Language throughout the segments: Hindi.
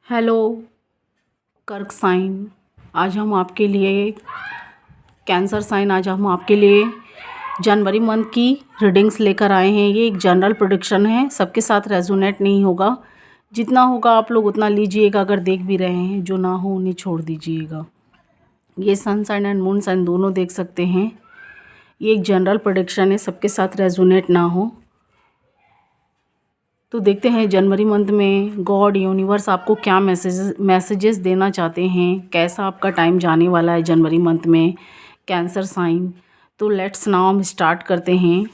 हेलो कर्क साइन। आज हम आपके लिए कैंसर साइन आज हम आपके लिए जनवरी मंथ की रीडिंग्स लेकर आए हैं। ये एक जनरल प्रेडिक्शन है, सबके साथ रेजोनेट नहीं होगा। जितना होगा आप लोग उतना लीजिएगा, अगर देख भी रहे हैं। जो ना हो उन्हें छोड़ दीजिएगा। ये sun sign and moon sign दोनों देख सकते हैं। ये एक जनरल प्रेडिक्शन है, सबके साथ रेजोनेट ना हो। तो देखते हैं जनवरी मंथ में गॉड यूनिवर्स आपको क्या मैसेजेस देना चाहते हैं, कैसा आपका टाइम जाने वाला है जनवरी मंथ में कैंसर साइन। तो लेट्स नाउ हम स्टार्ट करते हैं।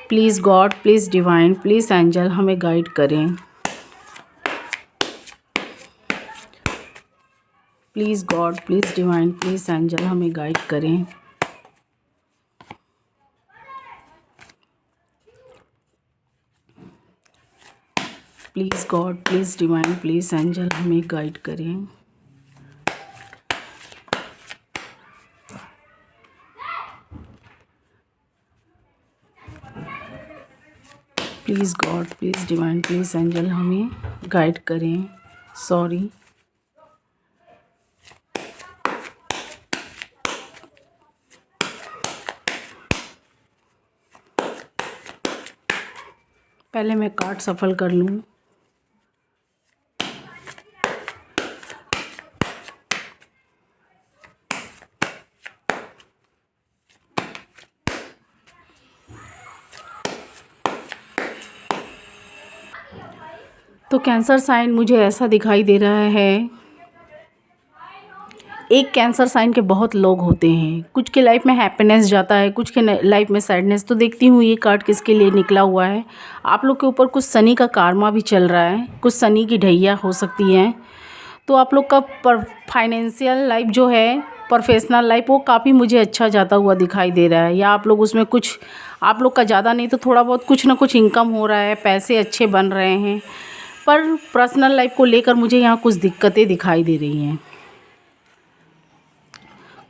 Please God, please divine, please angel हमें गाइड करें। Please God, please divine, please angel हमें गाइड करें। Please God, please divine, please angel हमें गाइड करें। Please God, please divine, please angel हमें गाइड करें। सॉरी। पहले मैं कार्ड सफल कर लूँ। तो कैंसर साइन मुझे ऐसा दिखाई दे रहा है, एक कैंसर साइन के बहुत लोग होते हैं। कुछ के लाइफ में हैप्पीनेस जाता है, कुछ के लाइफ में सैडनेस। तो देखती हूँ ये कार्ड किसके लिए निकला हुआ है। आप लोग के ऊपर कुछ शनि का कारमा भी चल रहा है, कुछ शनि की ढैया हो सकती हैं। तो आप लोग का फाइनेंशियल लाइफ जो है, प्रोफेशनल लाइफ, वो काफ़ी मुझे अच्छा जाता हुआ दिखाई दे रहा है। या आप लोग उसमें कुछ, आप लोग का ज़्यादा नहीं तो थोड़ा बहुत कुछ ना कुछ इनकम हो रहा है, पैसे अच्छे बन रहे हैं। पर पर्सनल लाइफ को लेकर मुझे यहाँ कुछ दिक्कतें दिखाई दे रही हैं।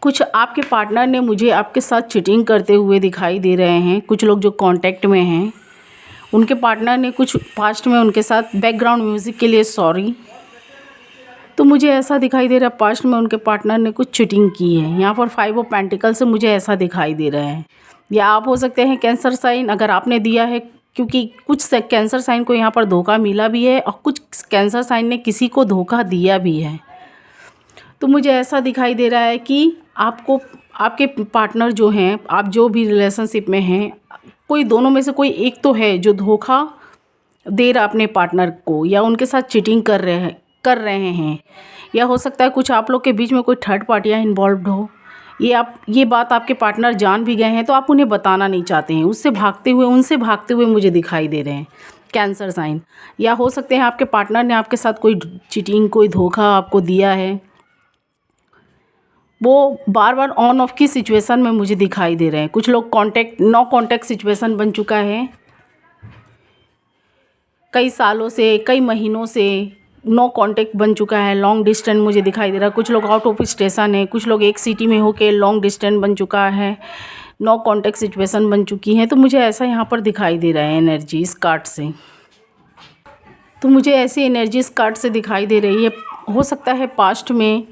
कुछ आपके पार्टनर ने मुझे आपके साथ चीटिंग करते हुए दिखाई दे रहे हैं। कुछ लोग जो कांटेक्ट में हैं, उनके पार्टनर ने कुछ पास्ट में उनके साथ, बैकग्राउंड म्यूज़िक के लिए सॉरी। तो मुझे ऐसा दिखाई दे रहा है पास्ट में उनके पार्टनर ने कुछ चीटिंग की है। यहाँ पर 5 ऑफ पेंटिकल से मुझे ऐसा दिखाई दे रहा है। या आप हो सकते हैं कैंसर साइन, अगर आपने दिया है, क्योंकि कुछ कैंसर साइन को यहाँ पर धोखा मिला भी है और कुछ कैंसर साइन ने किसी को धोखा दिया भी है। तो मुझे ऐसा दिखाई दे रहा है कि आपको, आपके पार्टनर जो हैं, आप जो भी रिलेशनशिप में हैं, कोई दोनों में से कोई एक तो है जो धोखा दे रहा अपने पार्टनर को, या उनके साथ चीटिंग कर रहे हैं। या हो सकता है कुछ आप लोग के बीच में कोई थर्ड पार्टियाँ इन्वॉल्व्ड हो। ये बात आपके पार्टनर जान भी गए हैं, तो आप उन्हें बताना नहीं चाहते हैं, उनसे भागते हुए मुझे दिखाई दे रहे हैं कैंसर साइन। या हो सकते हैं आपके पार्टनर ने आपके साथ कोई चीटिंग, कोई धोखा आपको दिया है। वो बार बार ऑन ऑफ की सिचुएशन में मुझे दिखाई दे रहे हैं। कुछ लोग नो कांटेक्ट सिचुएशन बन चुका है, कई सालों से, कई महीनों से नो कांटेक्ट बन चुका है। लॉन्ग डिस्टेंस मुझे दिखाई दे रहा है। कुछ लोग आउट ऑफ स्टेशन है, कुछ लोग एक सिटी में होके लॉन्ग डिस्टेंस बन चुका है, नो कांटेक्ट सिचुएशन बन चुकी है। तो मुझे ऐसा यहाँ पर दिखाई दे रहा है एनर्जी इस कार्ड से। तो मुझे ऐसी एनर्जी इस कार्ड से दिखाई दे रही है। हो सकता है पास्ट में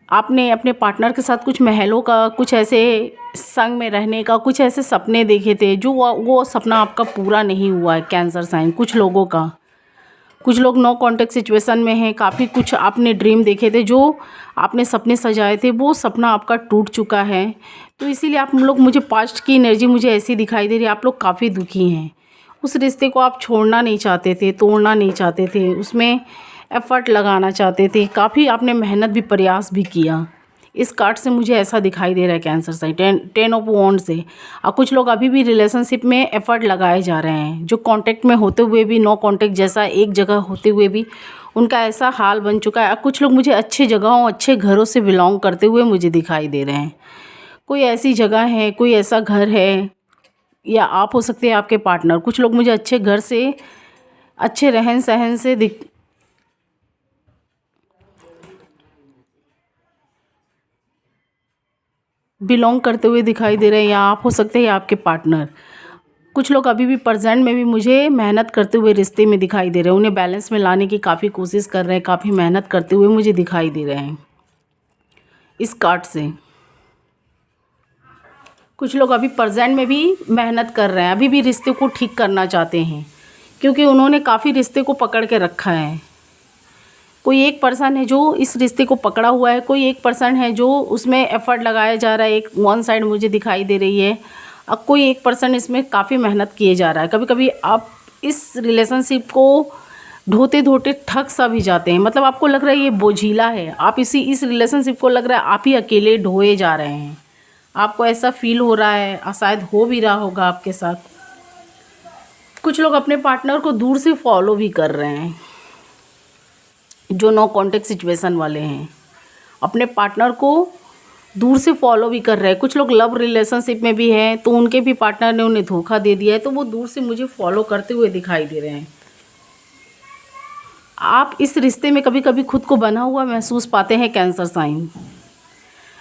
आपने अपने पार्टनर के साथ कुछ महलों का, कुछ ऐसे संग में रहने का, कुछ ऐसे सपने देखे थे, जो वो सपना आपका पूरा नहीं हुआ है कैंसर साइन। कुछ लोगों का, कुछ लोग नो कांटेक्ट सिचुएशन में हैं। काफ़ी कुछ आपने ड्रीम देखे थे, जो आपने सपने सजाए थे, वो सपना आपका टूट चुका है। तो इसीलिए आप लोग, मुझे पास्ट की एनर्जी मुझे ऐसी दिखाई दे रही है। आप लोग काफ़ी दुखी हैं। उस रिश्ते को आप छोड़ना नहीं चाहते थे, तोड़ना नहीं चाहते थे, उसमें एफ़र्ट लगाना चाहते थे। काफ़ी आपने मेहनत भी, प्रयास भी किया। इस कार्ड से मुझे ऐसा दिखाई दे रहा है कैंसर साइन, 10 ऑफ वॉन्ड से। और कुछ लोग अभी भी रिलेशनशिप में एफ़र्ट लगाए जा रहे हैं, जो कांटेक्ट में होते हुए भी, नो कांटेक्ट जैसा एक जगह होते हुए भी उनका ऐसा हाल बन चुका है। और कुछ लोग मुझे अच्छे जगहों, अच्छे घरों से बिलोंग करते हुए मुझे दिखाई दे रहे हैं। कोई ऐसी जगह है, कोई ऐसा घर है, या आप हो सकते हैं आपके पार्टनर। कुछ लोग मुझे अच्छे घर से, अच्छे रहन सहन से बिलोंग करते हुए दिखाई दे रहे हैं। या आप हो सकते हैं आपके पार्टनर। कुछ लोग अभी भी प्रेजेंट में भी मुझे मेहनत करते हुए रिश्ते में दिखाई दे रहे हैं, उन्हें बैलेंस में लाने की काफ़ी कोशिश कर रहे हैं, काफ़ी मेहनत करते हुए मुझे दिखाई दे रहे हैं इस कार्ड से। कुछ लोग अभी प्रेजेंट में भी मेहनत कर रहे हैं, अभी भी रिश्ते को ठीक करना चाहते हैं, क्योंकि उन्होंने काफ़ी रिश्ते को पकड़ के रखा है। कोई एक पर्सन है जो इस रिश्ते को पकड़ा हुआ है, कोई एक पर्सन है जो उसमें एफर्ट लगाया जा रहा है, एक वन साइड मुझे दिखाई दे रही है। अब कोई एक पर्सन इसमें काफ़ी मेहनत किए जा रहा है। कभी कभी आप इस रिलेशनशिप को ढोते ढोते थक सा भी जाते हैं, मतलब आपको लग रहा है ये बोझिला है, आप इस रिलेशनशिप को लग रहा है आप ही अकेले ढोए जा रहे हैं, आपको ऐसा फील हो रहा है और शायद हो भी रहा होगा आपके साथ। कुछ लोग अपने पार्टनर को दूर से फॉलो भी कर रहे हैं, जो नो कॉन्टेक्ट सिचुएशन वाले हैं अपने पार्टनर को दूर से फॉलो भी कर रहे हैं। कुछ लोग लव रिलेशनशिप में भी हैं, तो उनके भी पार्टनर ने उन्हें धोखा दे दिया है, तो वो दूर से मुझे फॉलो करते हुए दिखाई दे रहे हैं। आप इस रिश्ते में कभी कभी खुद को बना हुआ महसूस पाते हैं, कैंसर साइन।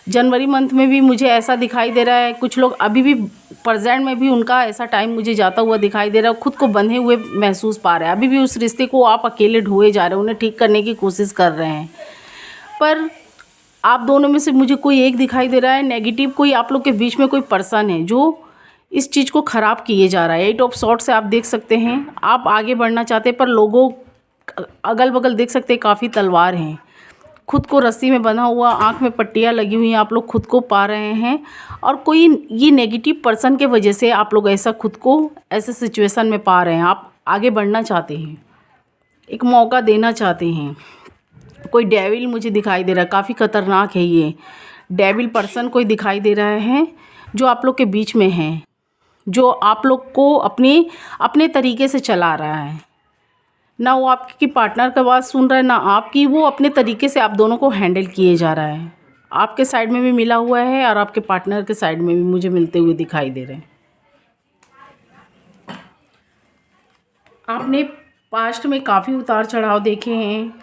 जनवरी मंथ में भी मुझे ऐसा दिखाई दे रहा है। कुछ लोग अभी भी प्रेजेंट में भी उनका ऐसा टाइम मुझे जाता हुआ दिखाई दे रहा है, खुद को बंधे हुए महसूस पा रहे हैं। अभी भी उस रिश्ते को आप अकेले ढोए जा रहे हैं, उन्हें ठीक करने की कोशिश कर रहे हैं, पर आप दोनों में से मुझे कोई एक दिखाई दे रहा है नेगेटिव। कोई आप लोग के बीच में कोई पर्सन है जो इस चीज़ को ख़राब किए जा रहा है। 8 ऑफ सॉर्ड्स से आप देख सकते हैं, आप आगे बढ़ना चाहते हैं, पर लोगों अगल बगल देख सकते हैं काफ़ी तलवार हैं। खुद को रस्सी में बंधा हुआ, आँख में पट्टियाँ लगी हुई हैं, आप लोग खुद को पा रहे हैं, और कोई ये नेगेटिव पर्सन के वजह से आप लोग ऐसा खुद को ऐसे सिचुएशन में पा रहे हैं। आप आगे बढ़ना चाहते हैं, एक मौका देना चाहते हैं। कोई डेविल मुझे दिखाई दे रहा है, काफ़ी ख़तरनाक है ये डेविल पर्सन कोई दिखाई दे रहा है, जो आप लोग के बीच में है, जो आप लोग को अपने तरीके से चला रहा है। ना वो आपकी पार्टनर का बात सुन रहा है, ना आपकी, वो अपने तरीके से आप दोनों को हैंडल किए जा रहा है। आपके साइड में भी मिला हुआ है और आपके पार्टनर के साइड में भी मुझे मिलते हुए दिखाई दे रहे हैं। आपने पास्ट में काफ़ी उतार चढ़ाव देखे हैं,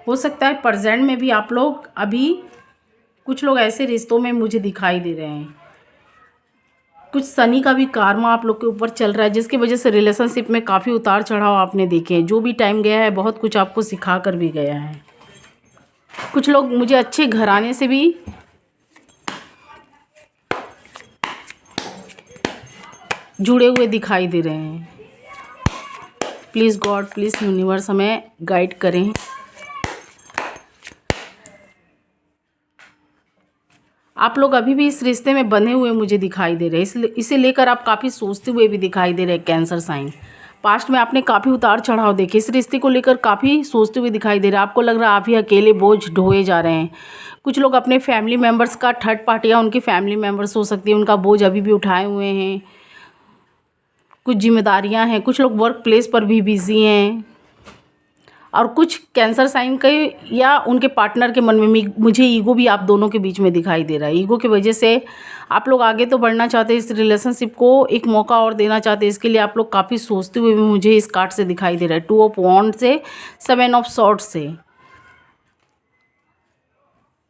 हो सकता है प्रेजेंट में भी आप लोग अभी कुछ लोग ऐसे रिश्तों में मुझे दिखाई दे रहे हैं। कुछ शनि का भी कार्मा आप लोग के ऊपर चल रहा है, जिसकी वजह से रिलेशनशिप में काफ़ी उतार चढ़ाव आपने देखे हैं। जो भी टाइम गया है बहुत कुछ आपको सिखा कर भी गया है। कुछ लोग मुझे अच्छे घराने से भी जुड़े हुए दिखाई दे रहे हैं। प्लीज़ गॉड, प्लीज़ यूनिवर्स हमें गाइड करें। आप लोग अभी भी इस रिश्ते में बंधे हुए मुझे दिखाई दे रहे हैं, इसलिए इसे लेकर आप काफ़ी सोचते हुए भी दिखाई दे रहे हैं, कैंसर साइन। पास्ट में आपने काफ़ी उतार चढ़ाव देखे, इस रिश्ते को लेकर काफ़ी सोचते हुए दिखाई दे रहे हैं। आपको लग रहा है आप ही अकेले बोझ ढोए जा रहे हैं। कुछ लोग अपने फैमिली मेम्बर्स का, थर्ड पार्टियाँ उनकी फैमिली मेम्बर्स हो सकती है, उनका बोझ अभी भी उठाए हुए हैं। कुछ जिम्मेदारियाँ हैं, कुछ लोग वर्क प्लेस पर भी बिजी हैं, और कुछ कैंसर साइन के या उनके पार्टनर के मन में मुझे ईगो भी आप दोनों के बीच में दिखाई दे रहा है। ईगो की वजह से आप लोग आगे तो बढ़ना चाहते हैं, इस रिलेशनशिप को एक मौका और देना चाहते हैं, इसके लिए आप लोग काफ़ी सोचते हुए भी मुझे इस कार्ड से दिखाई दे रहा है। 2 ऑफ वॉन्ड से 7 ऑफ सॉर्ड्स से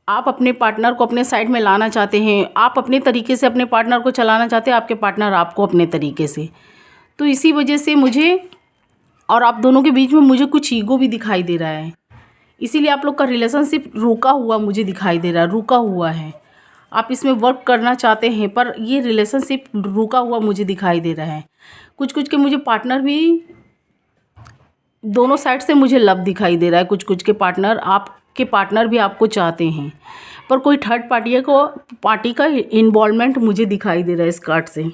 आप अपने पार्टनर को अपने साइड में लाना चाहते हैं, आप अपने तरीके से अपने पार्टनर को चलाना चाहते हैं, आपके पार्टनर आपको अपने तरीके से। तो इसी वजह से मुझे और आप दोनों के बीच में मुझे कुछ ईगो भी दिखाई दे रहा है, इसीलिए आप लोग का रिलेशनशिप रुका हुआ मुझे दिखाई दे रहा है, रुका हुआ है। आप इसमें वर्क करना चाहते हैं, पर ये रिलेशनशिप रुका हुआ मुझे दिखाई दे रहा है। कुछ के मुझे पार्टनर भी दोनों साइड से मुझे लव दिखाई दे रहा है। कुछ के पार्टनर, आपके पार्टनर भी आपको चाहते हैं, पर कोई थर्ड पार्टी का इन्वॉल्वमेंट मुझे दिखाई दे रहा है इस कार्ड से।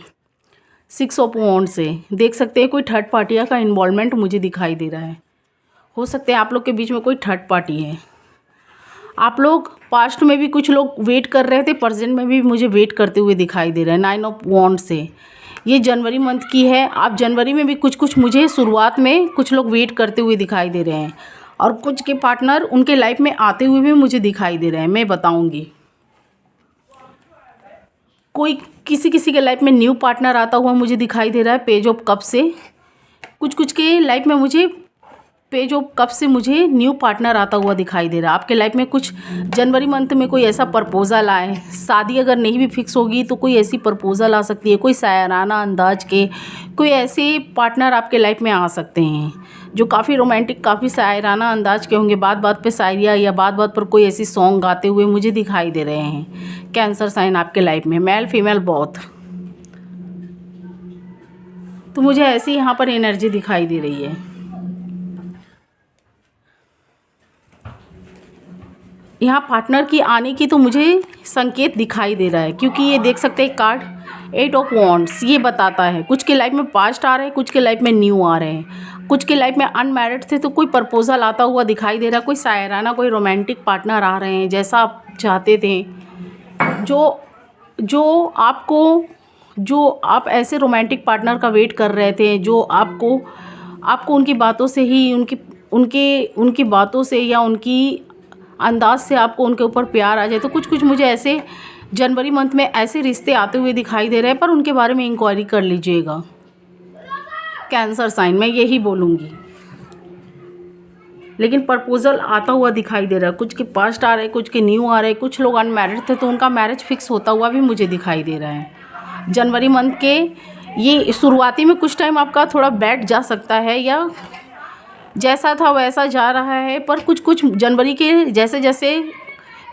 6 ऑफ वॉन्ड से देख सकते हैं कोई थर्ड पार्टिया का इन्वॉल्वमेंट मुझे दिखाई दे रहा है। हो सकते हैं आप लोग के बीच में कोई थर्ड पार्टी है। आप लोग पास्ट में भी कुछ लोग वेट कर रहे थे, प्रेजेंट में भी मुझे वेट करते हुए दिखाई दे रहा है। 9 ऑफ वॉन्ड से ये जनवरी मंथ की है। आप जनवरी में भी कुछ मुझे शुरुआत में कुछ लोग वेट करते हुए दिखाई दे रहे हैं, और कुछ के पार्टनर उनके लाइफ में आते हुए भी मुझे दिखाई दे रहे हैं। मैं बताऊँगी, कोई किसी के लाइफ में न्यू पार्टनर आता हुआ मुझे दिखाई दे रहा है। पेज ऑफ कप से कुछ के लाइफ में मुझे पे जो कब से मुझे न्यू पार्टनर आता हुआ दिखाई दे रहा है। आपके लाइफ में कुछ जनवरी मंथ में कोई ऐसा प्रपोज़ल आए, शादी अगर नहीं भी फिक्स होगी तो कोई ऐसी प्रपोज़ल आ सकती है, कोई शायराना अंदाज के कोई ऐसे पार्टनर आपके लाइफ में आ सकते हैं जो काफ़ी रोमांटिक, काफ़ी शायराना अंदाज के होंगे। बात बात पे शायरिया या बात बात पर कोई ऐसी सॉन्ग गाते हुए मुझे दिखाई दे रहे हैं। कैंसर साइन आपके लाइफ में मेल फीमेल बोथ। तो मुझे ऐसी यहाँ पर एनर्जी दिखाई दे रही है। यहाँ पार्टनर की आने की तो मुझे संकेत दिखाई दे रहा है, क्योंकि ये देख सकते हैं कार्ड 8 ऑफ वॉन्ड्स ये बताता है कुछ के लाइफ में पास्ट आ रहे हैं, कुछ के लाइफ में न्यू आ रहे हैं, कुछ के लाइफ में अनमैरिड थे तो कोई प्रपोजल आता हुआ दिखाई दे रहा है, कोई शायराना कोई रोमांटिक पार्टनर आ रहे हैं जैसा आप चाहते थे, जो आप ऐसे रोमांटिक पार्टनर का वेट कर रहे थे, जो आपको उनकी बातों से ही उनकी बातों से या उनकी अंदाज से आपको उनके ऊपर प्यार आ जाए। तो कुछ मुझे ऐसे जनवरी मंथ में ऐसे रिश्ते आते हुए दिखाई दे रहे हैं, पर उनके बारे में इंक्वायरी कर लीजिएगा। कैंसर साइन मैं यही बोलूँगी, लेकिन प्रपोजल आता हुआ दिखाई दे रहा है। कुछ के पास्ट आ रहे हैं, कुछ के न्यू आ रहे हैं, कुछ लोग अनमैरिड थे तो उनका मैरिज फिक्स होता हुआ भी मुझे दिखाई दे रहा है। जनवरी मंथ के ये शुरुआती में कुछ टाइम आपका थोड़ा बैठ जा सकता है या जैसा था वैसा जा रहा है, पर कुछ जनवरी के जैसे जैसे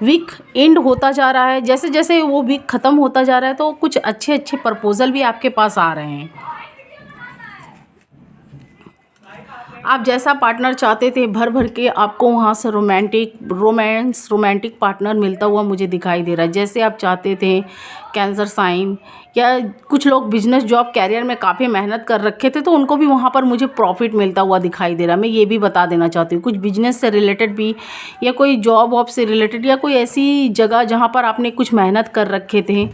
वीक एंड होता जा रहा है, जैसे जैसे वो वीक ख़त्म होता जा रहा है तो कुछ अच्छे अच्छे प्रपोजल भी आपके पास आ रहे हैं। आप जैसा पार्टनर चाहते थे भर भर के आपको वहाँ से रोमांटिक पार्टनर मिलता हुआ मुझे दिखाई दे रहा है जैसे आप चाहते थे। कैंसर साइन या कुछ लोग बिजनेस जॉब कैरियर में काफ़ी मेहनत कर रखे थे तो उनको भी वहाँ पर मुझे प्रॉफिट मिलता हुआ दिखाई दे रहा है। मैं ये भी बता देना चाहती हूँ कुछ बिजनेस से रिलेटेड भी या कोई जॉब वॉब से रिलेटेड या कोई ऐसी जगह जहाँ पर आपने कुछ मेहनत कर रखे थे,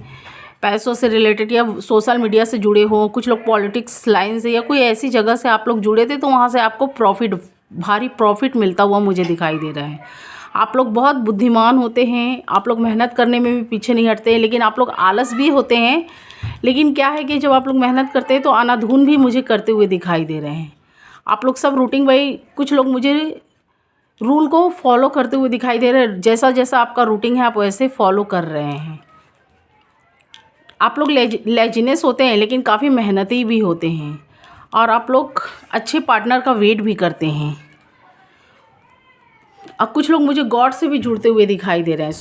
पैसों से रिलेटेड या सोशल मीडिया से जुड़े हो, कुछ लोग पॉलिटिक्स लाइन से या कोई ऐसी जगह से आप लोग जुड़े थे तो वहाँ से आपको भारी प्रॉफिट मिलता हुआ मुझे दिखाई दे रहा है। आप लोग बहुत बुद्धिमान होते हैं, आप लोग मेहनत करने में भी पीछे नहीं हटते हैं, लेकिन आप लोग आलस भी होते हैं। लेकिन क्या है कि जब आप लोग मेहनत करते हैं तो आनाधून भी मुझे करते हुए दिखाई दे रहे हैं। आप लोग सब रूटीन वाई कुछ लोग मुझे रूल को फॉलो करते हुए दिखाई दे रहे हैं। जैसा जैसा आपका रूटीन है आप वैसे फॉलो कर रहे हैं। आप लोग लेजीनेस होते हैं लेकिन काफ़ी मेहनती भी होते हैं और आप लोग अच्छे पार्टनर का वेट भी करते हैं। अब कुछ लोग मुझे गॉड से भी जुड़ते हुए दिखाई दे रहे हैं,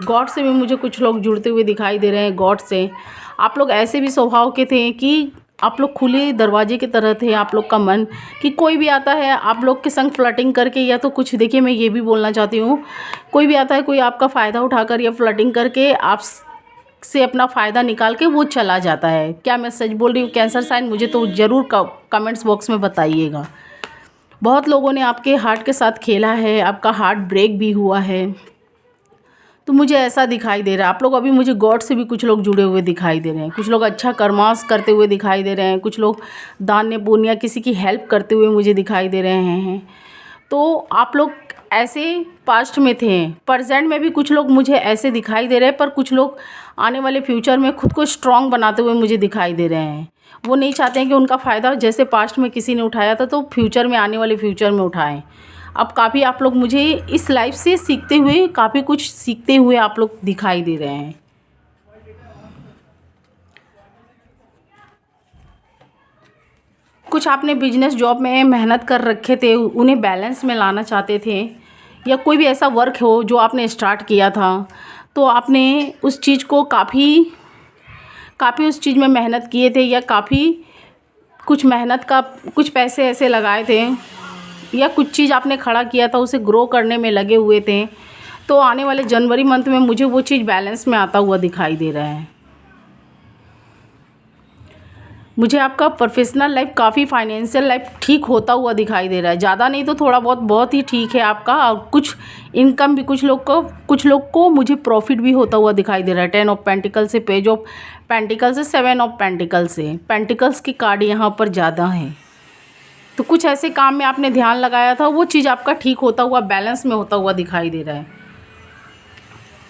गॉड से भी मुझे कुछ लोग जुड़ते हुए दिखाई दे रहे हैं। गॉड से आप लोग ऐसे भी स्वभाव के थे कि आप लोग खुले दरवाजे की तरह थे। आप लोग का मन कि कोई भी आता है आप लोग के संग फ्लर्टिंग करके या तो कुछ, देखिए मैं ये भी बोलना चाहती हूँ, कोई भी आता है कोई आपका फ़ायदा उठाकर या फ्लर्टिंग करके आप से अपना फ़ायदा निकाल के वो चला जाता है। क्या मैं सच बोल रही हूँ कैंसर साइन? मुझे तो ज़रूर कमेंट्स बॉक्स में बताइएगा। बहुत लोगों ने आपके हार्ट के साथ खेला है, आपका हार्ट ब्रेक भी हुआ है, तो मुझे ऐसा दिखाई दे रहा है। आप लोग अभी मुझे गॉड से भी कुछ लोग जुड़े हुए दिखाई दे रहे हैं। कुछ लोग अच्छा कर्मास करते हुए दिखाई दे रहे हैं, कुछ लोग दान पुण्य या किसी की हेल्प करते हुए मुझे दिखाई दे रहे हैं। तो आप लोग ऐसे पास्ट में थे, प्रेजेंट में भी कुछ लोग मुझे ऐसे दिखाई दे रहे हैं, पर कुछ लोग आने वाले फ्यूचर में खुद को स्ट्रॉन्ग बनाते हुए मुझे दिखाई दे रहे हैं। वो नहीं चाहते हैं कि उनका फ़ायदा जैसे पास्ट में किसी ने उठाया था तो फ्यूचर में, आने वाले फ्यूचर में उठाएं। अब काफ़ी आप लोग मुझे इस लाइफ से सीखते हुए, काफ़ी कुछ सीखते हुए आप लोग दिखाई दे रहे हैं। कुछ आपने बिजनेस जॉब में मेहनत कर रखे थे, उन्हें बैलेंस में लाना चाहते थे, या कोई भी ऐसा वर्क हो जो आपने स्टार्ट किया था तो आपने उस चीज़ को काफ़ी उस चीज़ में मेहनत किए थे, या काफ़ी कुछ मेहनत का कुछ पैसे ऐसे लगाए थे, या कुछ चीज़ आपने खड़ा किया था उसे ग्रो करने में लगे हुए थे। तो आने वाले जनवरी मंथ में मुझे वो चीज़ बैलेंस में आता हुआ दिखाई दे रहा है। मुझे आपका प्रोफेशनल लाइफ, काफ़ी फाइनेंशियल लाइफ ठीक होता हुआ दिखाई दे रहा है। ज़्यादा नहीं तो थोड़ा बहुत ही ठीक है आपका। और कुछ इनकम भी कुछ लोग को मुझे प्रॉफिट भी होता हुआ दिखाई दे रहा है। 10 ऑफ पेंटिकल से, पेज ऑफ पेंटिकल से, 7 ऑफ पेंटिकल से, पेंटिकल्स की कार्ड यहाँ पर ज़्यादा है। तो कुछ ऐसे काम में आपने ध्यान लगाया था, वो चीज़ आपका ठीक होता हुआ, बैलेंस में होता हुआ दिखाई दे रहा है।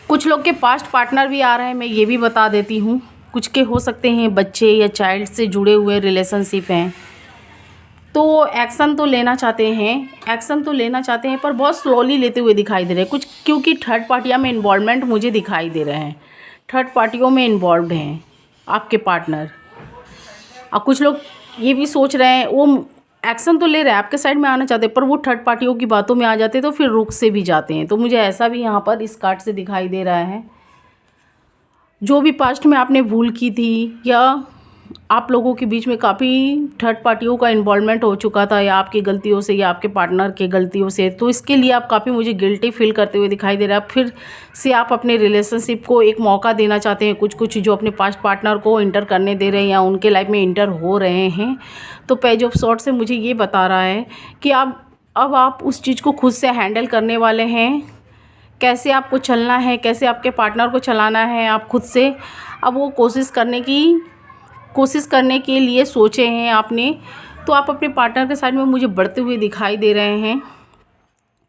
कुछ लोग के पास्ट पार्टनर भी आ रहे हैं, मैं ये भी बता देती हूँ। कुछ के हो सकते हैं बच्चे या चाइल्ड से जुड़े हुए रिलेशनशिप हैं। तो एक्शन तो लेना चाहते हैं, एक्शन तो लेना चाहते हैं पर बहुत स्लोली लेते हुए दिखाई दे रहे हैं कुछ, क्योंकि थर्ड पार्टियाँ में इन्वॉल्वमेंट मुझे दिखाई दे रहे हैं, थर्ड पार्टियों में इन्वॉल्व हैं आपके पार्टनर। और कुछ लोग ये भी सोच रहे हैं, वो एक्शन तो ले रहे हैं, आपके साइड में आना चाहते हैं, पर वो थर्ड पार्टियों की बातों में आ जाते हैं तो फिर रुक से भी जाते हैं। तो मुझे ऐसा भी यहाँ पर इस कार्ड से दिखाई दे रहा है। जो भी पास्ट में आपने भूल की थी या आप लोगों के बीच में काफ़ी थर्ड पार्टियों का इन्वॉल्वमेंट हो चुका था, या आपकी गलतियों से या आपके पार्टनर के गलतियों से, तो इसके लिए आप काफ़ी मुझे गिल्टी फील करते हुए दिखाई दे रहा है। फिर से आप अपने रिलेशनशिप को एक मौका देना चाहते हैं, कुछ कुछ जो अपने पास्ट पार्टनर को इंटर करने दे रहे हैं या उनके लाइफ में इंटर हो रहे हैं। तो पेज ऑफ सॉर्ड से मुझे ये बता रहा है कि अब आप उस चीज़ को खुद से हैंडल करने वाले हैं। कैसे आपको चलना है, कैसे आपके पार्टनर को चलाना है, आप खुद से अब वो कोशिश करने के लिए सोचे हैं आपने। तो आप अपने पार्टनर के साइड में मुझे बढ़ते हुए दिखाई दे रहे हैं,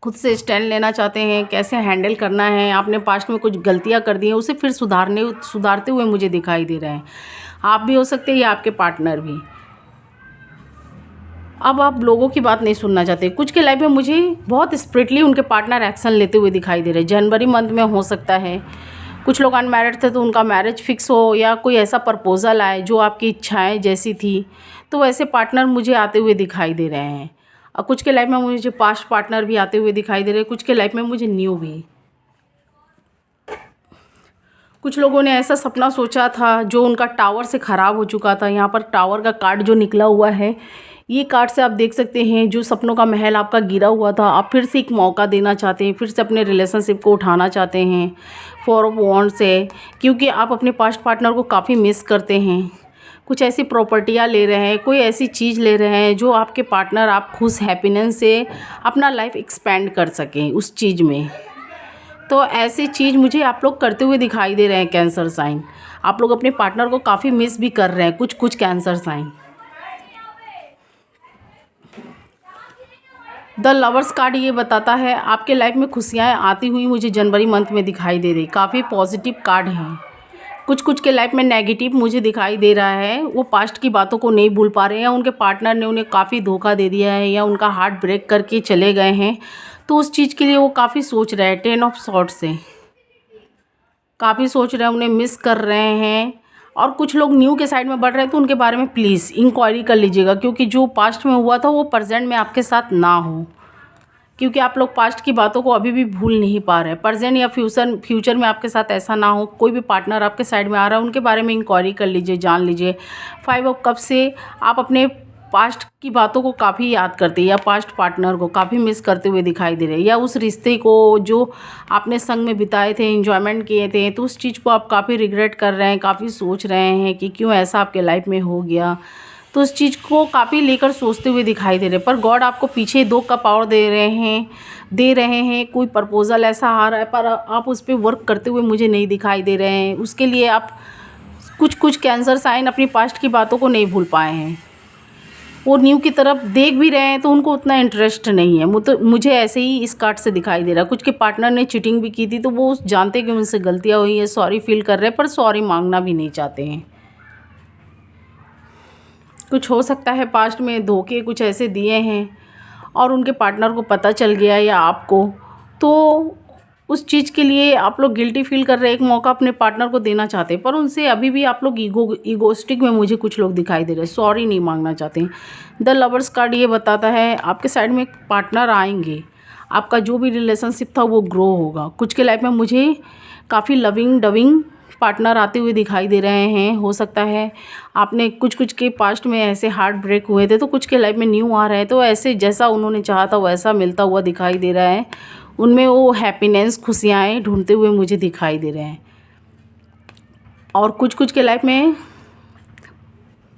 खुद से स्टैंड लेना चाहते हैं, कैसे हैंडल करना है। आपने पास्ट में कुछ गलतियां कर दी हैं, उसे फिर सुधारते हुए मुझे दिखाई दे रहे हैं। आप भी हो सकते हैं या आपके पार्टनर भी। अब आप लोगों की बात नहीं सुनना चाहते। कुछ के लाइफ में मुझे बहुत स्प्रिटली उनके पार्टनर एक्शन लेते हुए दिखाई दे रहे हैं। जनवरी मंथ में हो सकता है, कुछ लोग अनमैरिड थे तो उनका मैरिज फिक्स हो, या कोई ऐसा प्रपोजल आए जो आपकी इच्छाएं जैसी थी, तो वैसे पार्टनर मुझे आते हुए दिखाई दे रहे हैं। और कुछ के लाइफ में मुझे पास्ट पार्टनर भी आते हुए दिखाई दे रहे हैं, कुछ के लाइफ में मुझे न्यू भी। कुछ लोगों ने ऐसा सपना सोचा था जो उनका टावर से ख़राब हो चुका था। यहाँ पर टावर का कार्ड जो निकला हुआ है, ये कार्ड से आप देख सकते हैं जो सपनों का महल आपका गिरा हुआ था, आप फिर से एक मौका देना चाहते हैं, फिर से अपने रिलेशनशिप को उठाना चाहते हैं फॉर ऑफ वॉन्ड से, क्योंकि आप अपने पास्ट पार्टनर को काफ़ी मिस करते हैं। कुछ ऐसी प्रॉपर्टियाँ ले रहे हैं, कोई ऐसी चीज़ ले रहे हैं जो आपके पार्टनर आप खुश हैप्पीनेस से अपना लाइफ एक्सपेंड कर सकें उस चीज़ में। तो ऐसी चीज़ मुझे आप लोग करते हुए दिखाई दे रहे हैं। कैंसर साइन, आप लोग अपने पार्टनर को काफ़ी मिस भी कर रहे हैं, कुछ Cancer sign. The Lovers card ये बताता है आपके लाइफ में खुशियाँ आती हुई मुझे जनवरी मंथ में दिखाई दे रही, काफ़ी पॉजिटिव कार्ड हैं। कुछ के लाइफ में नेगेटिव मुझे दिखाई दे रहा है, वो पास्ट की बातों को नहीं भूल पा रहे हैं, या उनके पार्टनर ने उन्हें काफ़ी धोखा दे दिया है या उनका हार्ट ब्रेक करके चले गए हैं, तो उस चीज़ के लिए वो काफ़ी सोच रहे हैं। 10 ऑफ सॉर्ड से काफ़ी सोच रहे हैं, उन्हें मिस कर रहे हैं। और कुछ लोग न्यू के साइड में बढ़ रहे हैं, तो उनके बारे में प्लीज़ इंक्वायरी कर लीजिएगा, क्योंकि जो पास्ट में हुआ था वो प्रेजेंट में आपके साथ ना हो, क्योंकि आप लोग पास्ट की बातों को अभी भी भूल नहीं पा रहे। प्रेजेंट या फ्यूचर में आपके साथ ऐसा ना हो। कोई भी पार्टनर आपके साइड में आ रहा है, उनके बारे में इंक्वायरी कर लीजिए, जान लीजिए। 5 ऑफ कप से आप अपने पास्ट की बातों को काफ़ी याद करते हैं, या पास्ट पार्टनर को काफ़ी मिस करते हुए दिखाई दे रहे हैं, या उस रिश्ते को जो आपने संग में बिताए थे, एंजॉयमेंट किए थे, तो उस चीज़ को आप काफ़ी रिग्रेट कर रहे हैं, काफ़ी सोच रहे हैं कि क्यों ऐसा आपके लाइफ में हो गया। तो उस चीज़ को काफ़ी लेकर सोचते हुए दिखाई दे रहे हैं। पर गॉड आपको पीछे 2 का पावर दे रहे हैं। कोई प्रपोजल ऐसा आ रहा है, पर आप उस पर वर्क करते हुए मुझे नहीं दिखाई दे रहे हैं। उसके लिए आप कुछ कैंसर साइन अपनी पास्ट की बातों को नहीं भूल पाए हैं, वो न्यू की तरफ देख भी रहे हैं तो उनको उतना इंटरेस्ट नहीं है। मुझे ऐसे ही इस कार्ड से दिखाई दे रहा है। कुछ के पार्टनर ने चीटिंग भी की थी, तो वो जानते कि उनसे गलतियाँ हुई है, सॉरी फील कर रहे हैं, पर सॉरी मांगना भी नहीं चाहते हैं। कुछ हो सकता है पास्ट में धोखे कुछ ऐसे दिए हैं और उनके पार्टनर को पता चल गया या आपको, तो उस चीज़ के लिए आप लोग गिल्टी फील कर रहे हैं। एक मौका अपने पार्टनर को देना चाहते हैं, पर उनसे अभी भी आप लोग ईगोस्टिक में मुझे कुछ लोग दिखाई दे रहे हैं, सॉरी नहीं मांगना चाहते हैं। द लवर्स कार्ड ये बताता है आपके साइड में एक पार्टनर आएंगे, आपका जो भी रिलेशनशिप था वो ग्रो होगा। कुछ के लाइफ में मुझे काफ़ी लविंग डविंग पार्टनर आते हुए दिखाई दे रहे हैं। हो सकता है आपने कुछ के पास्ट में ऐसे हार्ट ब्रेक हुए थे, तो कुछ के लाइफ में न्यू आ रहे हैं, तो ऐसे जैसा उन्होंने चाहा था वैसा मिलता हुआ दिखाई दे रहा है। उनमें वो हैप्पीनेस खुशियाँ ढूंढते हुए मुझे दिखाई दे रहे हैं। और कुछ के लाइफ में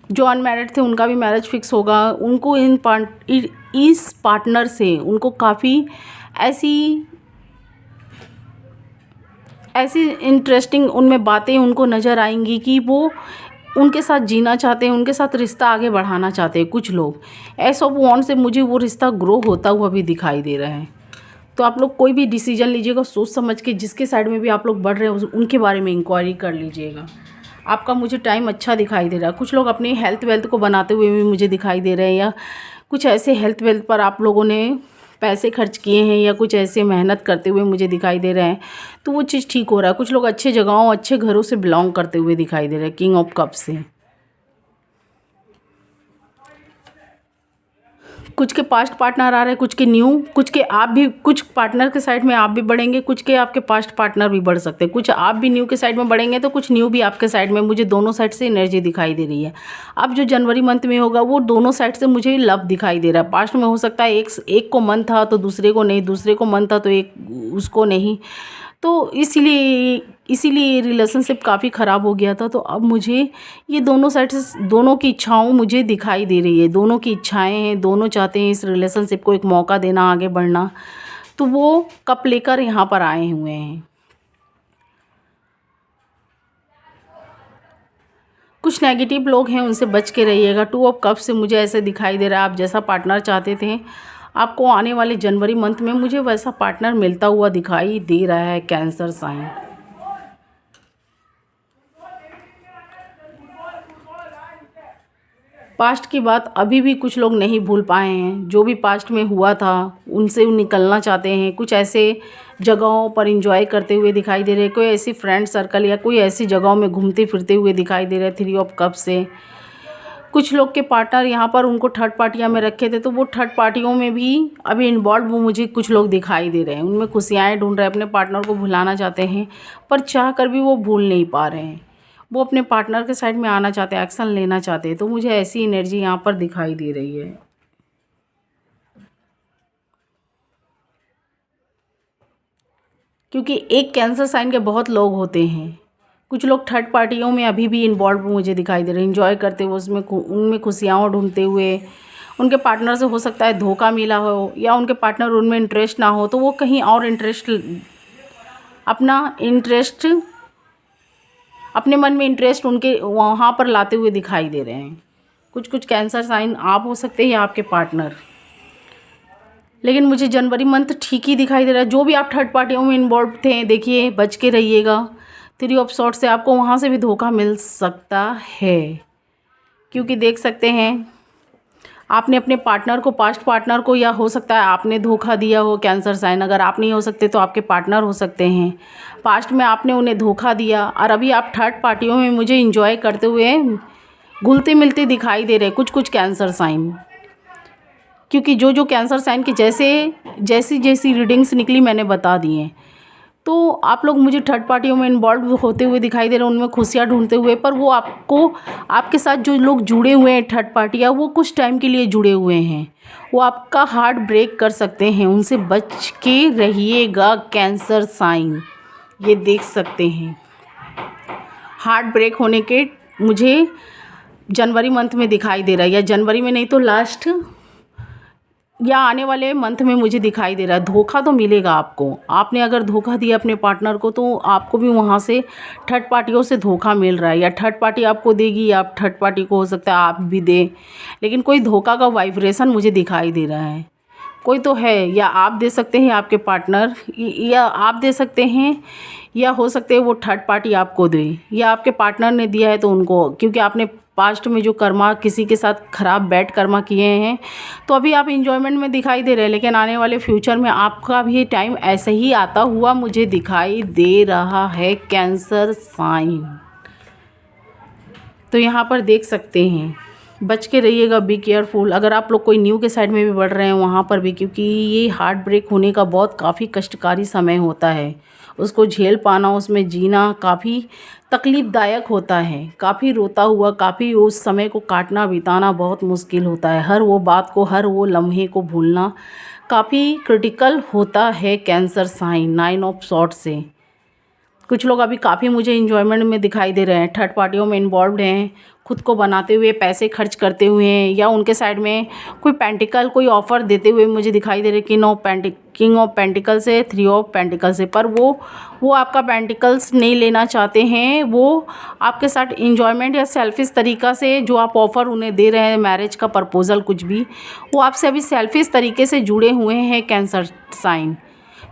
जो अनमैरिड थे उनका भी मैरिज फिक्स होगा। उनको इस पार्टनर से उनको काफ़ी ऐसी इंटरेस्टिंग उनमें बातें उनको नज़र आएंगी कि वो उनके साथ जीना चाहते हैं, उनके साथ रिश्ता आगे बढ़ाना चाहते हैं। कुछ लोग एस ऑफ वॉन्ड से मुझे वो रिश्ता ग्रो होता हुआ भी दिखाई दे रहा है। तो आप लोग कोई भी डिसीजन लीजिएगा सोच समझ के, जिसके साइड में भी आप लोग बढ़ रहे हैं उनके बारे में इंक्वायरी कर लीजिएगा। आपका मुझे टाइम अच्छा दिखाई दे रहा है। कुछ लोग अपनी हेल्थ वेल्थ को बनाते हुए भी मुझे दिखाई दे रहे हैं, या कुछ ऐसे हेल्थ वेल्थ पर आप लोगों ने पैसे खर्च किए हैं या कुछ ऐसे मेहनत करते हुए मुझे दिखाई दे रहे हैं, तो वो चीज़ ठीक हो रहा है। कुछ लोग अच्छे जगहों अच्छे घरों से बिलोंग करते हुए दिखाई दे रहे हैं, किंग ऑफ कप से। कुछ के पास्ट पार्टनर आ रहे हैं, कुछ के न्यू, कुछ के आप भी, कुछ पार्टनर के साइड में आप भी बढ़ेंगे, कुछ के आपके पास्ट पार्टनर भी बढ़ सकते हैं। कुछ आप भी न्यू के साइड में बढ़ेंगे तो कुछ न्यू भी आपके साइड में, मुझे दोनों साइड से एनर्जी दिखाई दे रही है। अब जो जनवरी मंथ में होगा वो दोनों साइड से मुझे लव दिखाई दे रहा है। पास्ट में हो सकता है एक को मन था तो दूसरे को नहीं, दूसरे को मन था तो एक उसको नहीं, तो इसीलिए रिलेशनशिप काफ़ी ख़राब हो गया था। तो अब मुझे ये दोनों साइड से दोनों की इच्छाओं मुझे दिखाई दे रही है, दोनों की इच्छाएं हैं, दोनों चाहते हैं इस रिलेशनशिप को एक मौका देना, आगे बढ़ना, तो वो कप लेकर यहाँ पर आए हुए हैं। कुछ नेगेटिव लोग हैं, उनसे बच के रहिएगा। 2 ऑफ कप से मुझे ऐसे दिखाई दे रहा है आप जैसा पार्टनर चाहते थे, आपको आने वाले जनवरी मंथ में मुझे वैसा पार्टनर मिलता हुआ दिखाई दे रहा है, कैंसर साइन। पास्ट की बात अभी भी कुछ लोग नहीं भूल पाए हैं, जो भी पास्ट में हुआ था उनसे निकलना चाहते हैं। कुछ ऐसे जगहों पर एंजॉय करते हुए दिखाई दे रहे हैं, कोई ऐसी फ्रेंड सर्कल या कोई ऐसी जगहों में घूमते फिरते हुए दिखाई दे रहे हैं 3 ऑफ कप से। कुछ लोग के पार्टनर यहाँ पर उनको थर्ड पार्टियाँ में रखे थे, तो वो थर्ड पार्टियों में भी अभी इन्वॉल्व वो मुझे कुछ लोग दिखाई दे रहे हैं, उनमें खुशियाँ ढूंढ रहे हैं, अपने पार्टनर को भुलाना चाहते हैं, पर चाह कर भी वो भूल नहीं पा रहे हैं। वो अपने पार्टनर के साइड में आना चाहते हैं, एक्शन लेना चाहते हैं, तो मुझे ऐसी एनर्जी यहाँ पर दिखाई दे रही है। क्योंकि एक कैंसर साइन के बहुत लोग होते हैं, कुछ लोग थर्ड पार्टियों में अभी भी इन्वॉल्व मुझे दिखाई दे रहे हैं, इंजॉय करते हुए उसमें उनमें खुशियाँ ढूंढते हुए। उनके पार्टनर से हो सकता है धोखा मिला हो, या उनके पार्टनर उनमें इंटरेस्ट ना हो, तो वो कहीं और अपना इंटरेस्ट, अपने मन में इंटरेस्ट उनके वहाँ पर लाते हुए दिखाई दे रहे हैं। कुछ कैंसर साइन आप हो सकते हैं या आपके पार्टनर, लेकिन मुझे जनवरी मंथ ठीक ही दिखाई दे रहा है। जो भी आप थर्ड पार्टियों में इन्वॉल्व थे, देखिए बच के रहिएगा। 3 ऑफ सॉर्ट्स से आपको वहाँ से भी धोखा मिल सकता है, क्योंकि देख सकते हैं आपने अपने पार्टनर को, पास्ट पार्टनर को, या हो सकता है आपने धोखा दिया हो कैंसर साइन। अगर आप नहीं हो सकते तो आपके पार्टनर हो सकते हैं। पास्ट में आपने उन्हें धोखा दिया और अभी आप थर्ड पार्टियों में मुझे इंजॉय करते हुए घुलते मिलते दिखाई दे रहे कुछ कैंसर साइन। क्योंकि जो कैंसर साइन की जैसी रीडिंग्स निकली मैंने बता दी हैं, तो आप लोग मुझे थर्ड पार्टियों में इन्वॉल्व होते हुए दिखाई दे रहे हैं, उनमें खुशियाँ ढूंढते हुए। पर वो आपके साथ जो लोग जुड़े हुए हैं थर्ड पार्टियाँ, वो कुछ टाइम के लिए जुड़े हुए हैं, वो आपका हार्ट ब्रेक कर सकते हैं, उनसे बच के रहिएगा कैंसर साइन। ये देख सकते हैं हार्ट ब्रेक होने के मुझे जनवरी मंथ में दिखाई दे रहा है, या जनवरी में नहीं तो लास्ट या आने वाले मंथ में मुझे दिखाई दे रहा है। धोखा तो मिलेगा आपको, आपने अगर धोखा दिया अपने पार्टनर को तो आपको भी वहाँ से थर्ड पार्टियों से धोखा मिल रहा है, या थर्ड पार्टी आपको देगी या आप थर्ड पार्टी को, हो सकता है आप भी दें, लेकिन कोई धोखा का वाइब्रेशन मुझे दिखाई दे रहा है। कोई तो है, या आप दे सकते हैं आपके पार्टनर, या आप दे सकते हैं, या हो सकते है वो थर्ड पार्टी आपको दे, या आपके पार्टनर ने दिया है तो उनको, क्योंकि आपने पास्ट में जो कर्मा किसी के साथ ख़राब बैड कर्मा किए हैं, तो अभी आप इंजॉयमेंट में दिखाई दे रहे हैं, लेकिन आने वाले फ्यूचर में आपका भी टाइम ऐसे ही आता हुआ मुझे दिखाई दे रहा है कैंसर साइन। तो यहाँ पर देख सकते हैं, बच के रहिएगा, बी केयरफुल। अगर आप लोग कोई न्यू के साइड में भी बढ़ रहे हैं वहाँ पर भी, क्योंकि ये हार्ट ब्रेक होने का बहुत काफ़ी कष्टकारी समय होता है, उसको झेल पाना, उसमें जीना काफ़ी तकलीफ़दायक होता है, काफ़ी रोता हुआ, काफ़ी उस समय को काटना बिताना बहुत मुश्किल होता है। हर वो बात को, हर वो लम्हे को भूलना काफ़ी क्रिटिकल होता है कैंसर साइन 9 ऑफ सॉर्ट्स से। कुछ लोग अभी काफ़ी मुझे इन्जॉयमेंट में दिखाई दे रहे हैं, थर्ड पार्टियों में इन्वॉल्व हैं, खुद को बनाते हुए, पैसे खर्च करते हुए, या उनके साइड में कोई पेंटिकल, कोई ऑफ़र देते हुए मुझे दिखाई दे रहे किंग ऑफ पेंटिकल से, 3 ऑफ पेंटिकल से। पर वो आपका पेंटिकल्स नहीं लेना चाहते हैं, वो आपके साथ इन्जॉयमेंट या सेल्फिश तरीक़ा से जो आप ऑफ़र उन्हें दे रहे हैं, मैरिज का प्रपोज़ल कुछ भी, वो आपसे अभी सेल्फिश तरीके से जुड़े हुए हैं कैंसर साइन।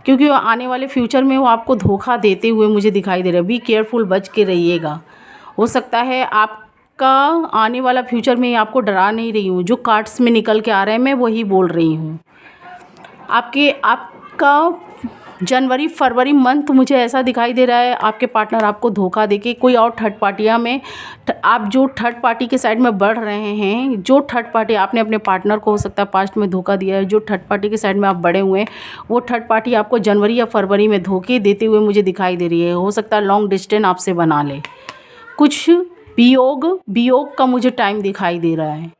क्योंकि आने वाले फ्यूचर में वो आपको धोखा देते हुए मुझे दिखाई दे रहा है। बी केयरफुल, बच के रहिएगा। हो सकता है आपका आने वाला फ्यूचर में आपको डरा नहीं रही हूँ, जो कार्ड्स में निकल के आ रहे हैं मैं वही बोल रही हूँ। आपका जनवरी फरवरी मंथ मुझे ऐसा दिखाई दे रहा है आपके पार्टनर आपको धोखा देके कोई और थर्ड पार्टियाँ में, आप जो थर्ड पार्टी के साइड में बढ़ रहे हैं, जो थर्ड पार्टी आपने अपने पार्टनर को हो सकता है पास्ट में धोखा दिया है, जो थर्ड पार्टी के साइड में आप बढ़े हुए हैं वो थर्ड पार्टी आपको जनवरी या फरवरी में धोखे देते हुए मुझे दिखाई दे रही है। हो सकता है लॉन्ग डिस्टेंस आपसे बना ले, कुछ वियोग का मुझे टाइम दिखाई दे रहा है।